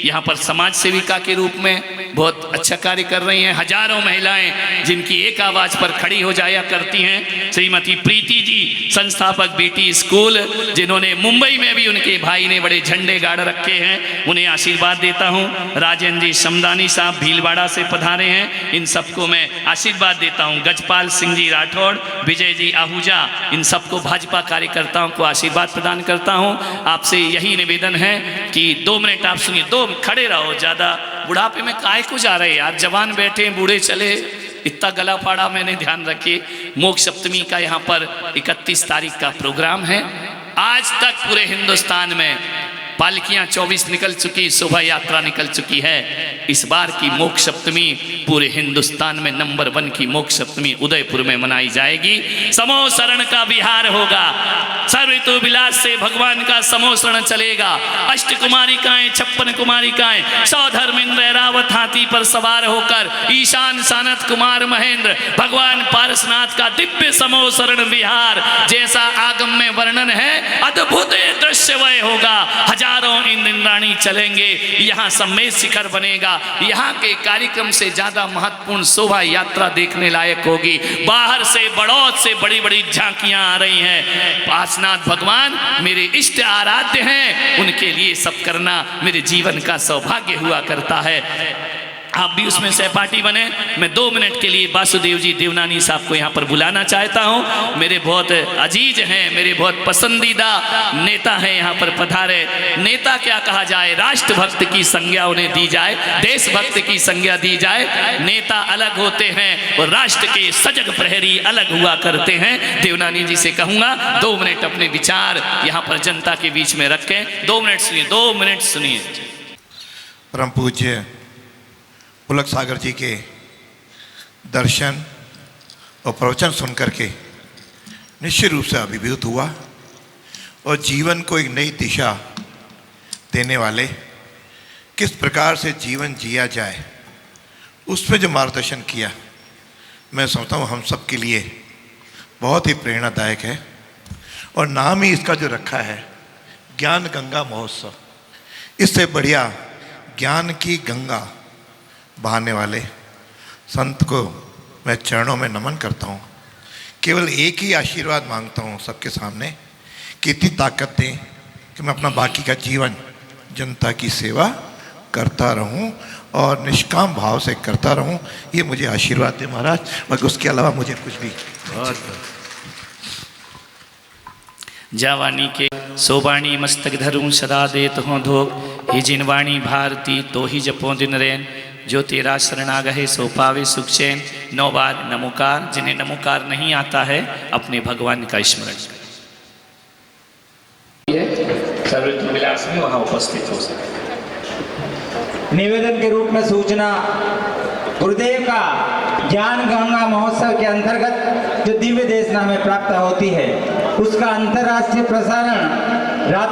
यहाँ पर समाज सेविका के रूप में बहुत अच्छा कार्य कर रही हैं। हजारों महिलाएं जिनकी एक आवाज़ पर खड़ी हो जाया करती हैं। श्रीमती प्रीति जी संस्थापक BT स्कूल, जिन्होंने मुंबई में भी उनके भाई ने बड़े झंडे गाड़ रखे हैं, उन्हें आशीर्वाद देता हूँ। राजेंद्र जी समदानी साहब भीलवाड़ा से पधारे हैं, इन सबको मैं आशीर्वाद देता हूँ। गजपाल सिंह जी राठौड़, विजय जी आहूजा, इन सबको भाजपा कार्यकर्ताओं को आशीर्वाद प्रदान करता हूँ। आपसे यही निवेदन है कि 2 मिनट आप सुनिए, 2 खड़े रहो, ज़्यादा बुढ़ापे में काहे को जा रहे हैं यार, जवान बैठे बूढ़े चले, इतना गला फाड़ा मैंने, ध्यान रखिए। मोक्ष सप्तमी का यहाँ पर 31 तारीख का प्रोग्राम है। आज तक पूरे हिंदुस्तान में पालकियां 24 निकल चुकी, शोभा यात्रा निकल चुकी है। इस बार की मोक्ष सप्तमी पूरे हिंदुस्तान में नंबर 1 की मोक्ष सप्तमी उदयपुर में मनाई जाएगी। समो शरण का विहार होगा, सर्व ऋतु विलास से भगवान का समो शरण चलेगा। अष्ट कुमारिकाएं, 56 कुमारिकाएं, 100 धर्मेंद्र ऐरावत हाथी पर सवार होकर ईशान सानत कुमार महेंद्र भगवान पारसनाथ का दिव्य समो शरण विहार जैसा आगम में वर्णन है, अद्भुत दृश्य वह होगा। हजारों इंद्राणी चलेंगे, यहाँ सम्मेद शिखर बनेगा। यहाँ के कार्यक्रम से ज्यादा महत्वपूर्ण शोभा यात्रा देखने लायक होगी। बाहर से बड़ौद से बड़ी बड़ी झांकियां आ रही हैं। पासनाथ भगवान मेरे इष्ट आराध्य हैं, उनके लिए सब करना मेरे जीवन का सौभाग्य हुआ करता है। आप भी उसमें सहपाठी बने। मैं 2 मिनट के लिए वासुदेव जी देवनानी साहब को यहाँ पर बुलाना चाहता हूँ। मेरे बहुत अजीज हैं, मेरे बहुत पसंदीदा नेता हैं यहाँ पर पधारे। नेता क्या कहा जाए, राष्ट्रभक्त की संज्ञा उन्हें दी जाए, देशभक्त की संज्ञा दी जाए। नेता अलग होते हैं और राष्ट्र के सजग प्रहरी अलग हुआ करते हैं। देवनानी जी से कहूँगा 2 मिनट अपने विचार यहाँ पर जनता के बीच में रखें। 2 मिनट सुनिए, 2 मिनट सुनिए। परम पूज्य पुलक सागर जी के दर्शन और प्रवचन सुनकर के निश्चित रूप से अभिभूत हुआ और जीवन को एक नई दिशा देने वाले, किस प्रकार से जीवन जिया जाए, उसमें जो मार्गदर्शन किया, मैं समझता हूँ हम सब के लिए बहुत ही प्रेरणादायक है। और नाम ही इसका जो रखा है, ज्ञान गंगा महोत्सव, इससे बढ़िया ज्ञान की गंगा बहाने वाले संत को मैं चरणों में नमन करता हूँ। केवल एक ही आशीर्वाद मांगता हूँ सबके सामने कि इतनी ताकत दें कि मैं अपना बाकी का जीवन जनता की सेवा करता रहूँ और निष्काम भाव से करता रहूँ। ये मुझे आशीर्वाद दे महाराज, मगर उसके अलावा मुझे कुछ भी। जावानी के सोबाणी मस्तक धरूं सदा देत हों धोख, ही जिनवाणी भारती तो ही जपो दिन रैन, जो तेरा शरणा गहे सो पावे सुख चैन। 9 बार नमोकार, जिन्हें नमोकार नहीं आता है अपने भगवान का स्मरण सर्व विलास में वहाँ उपस्थित हो सके। निवेदन के रूप में सूचना, गुरुदेव का ज्ञान गंगा महोत्सव के अंतर्गत जो दिव्य देशना में प्राप्त होती है, उसका अंतर्राष्ट्रीय प्रसारण रात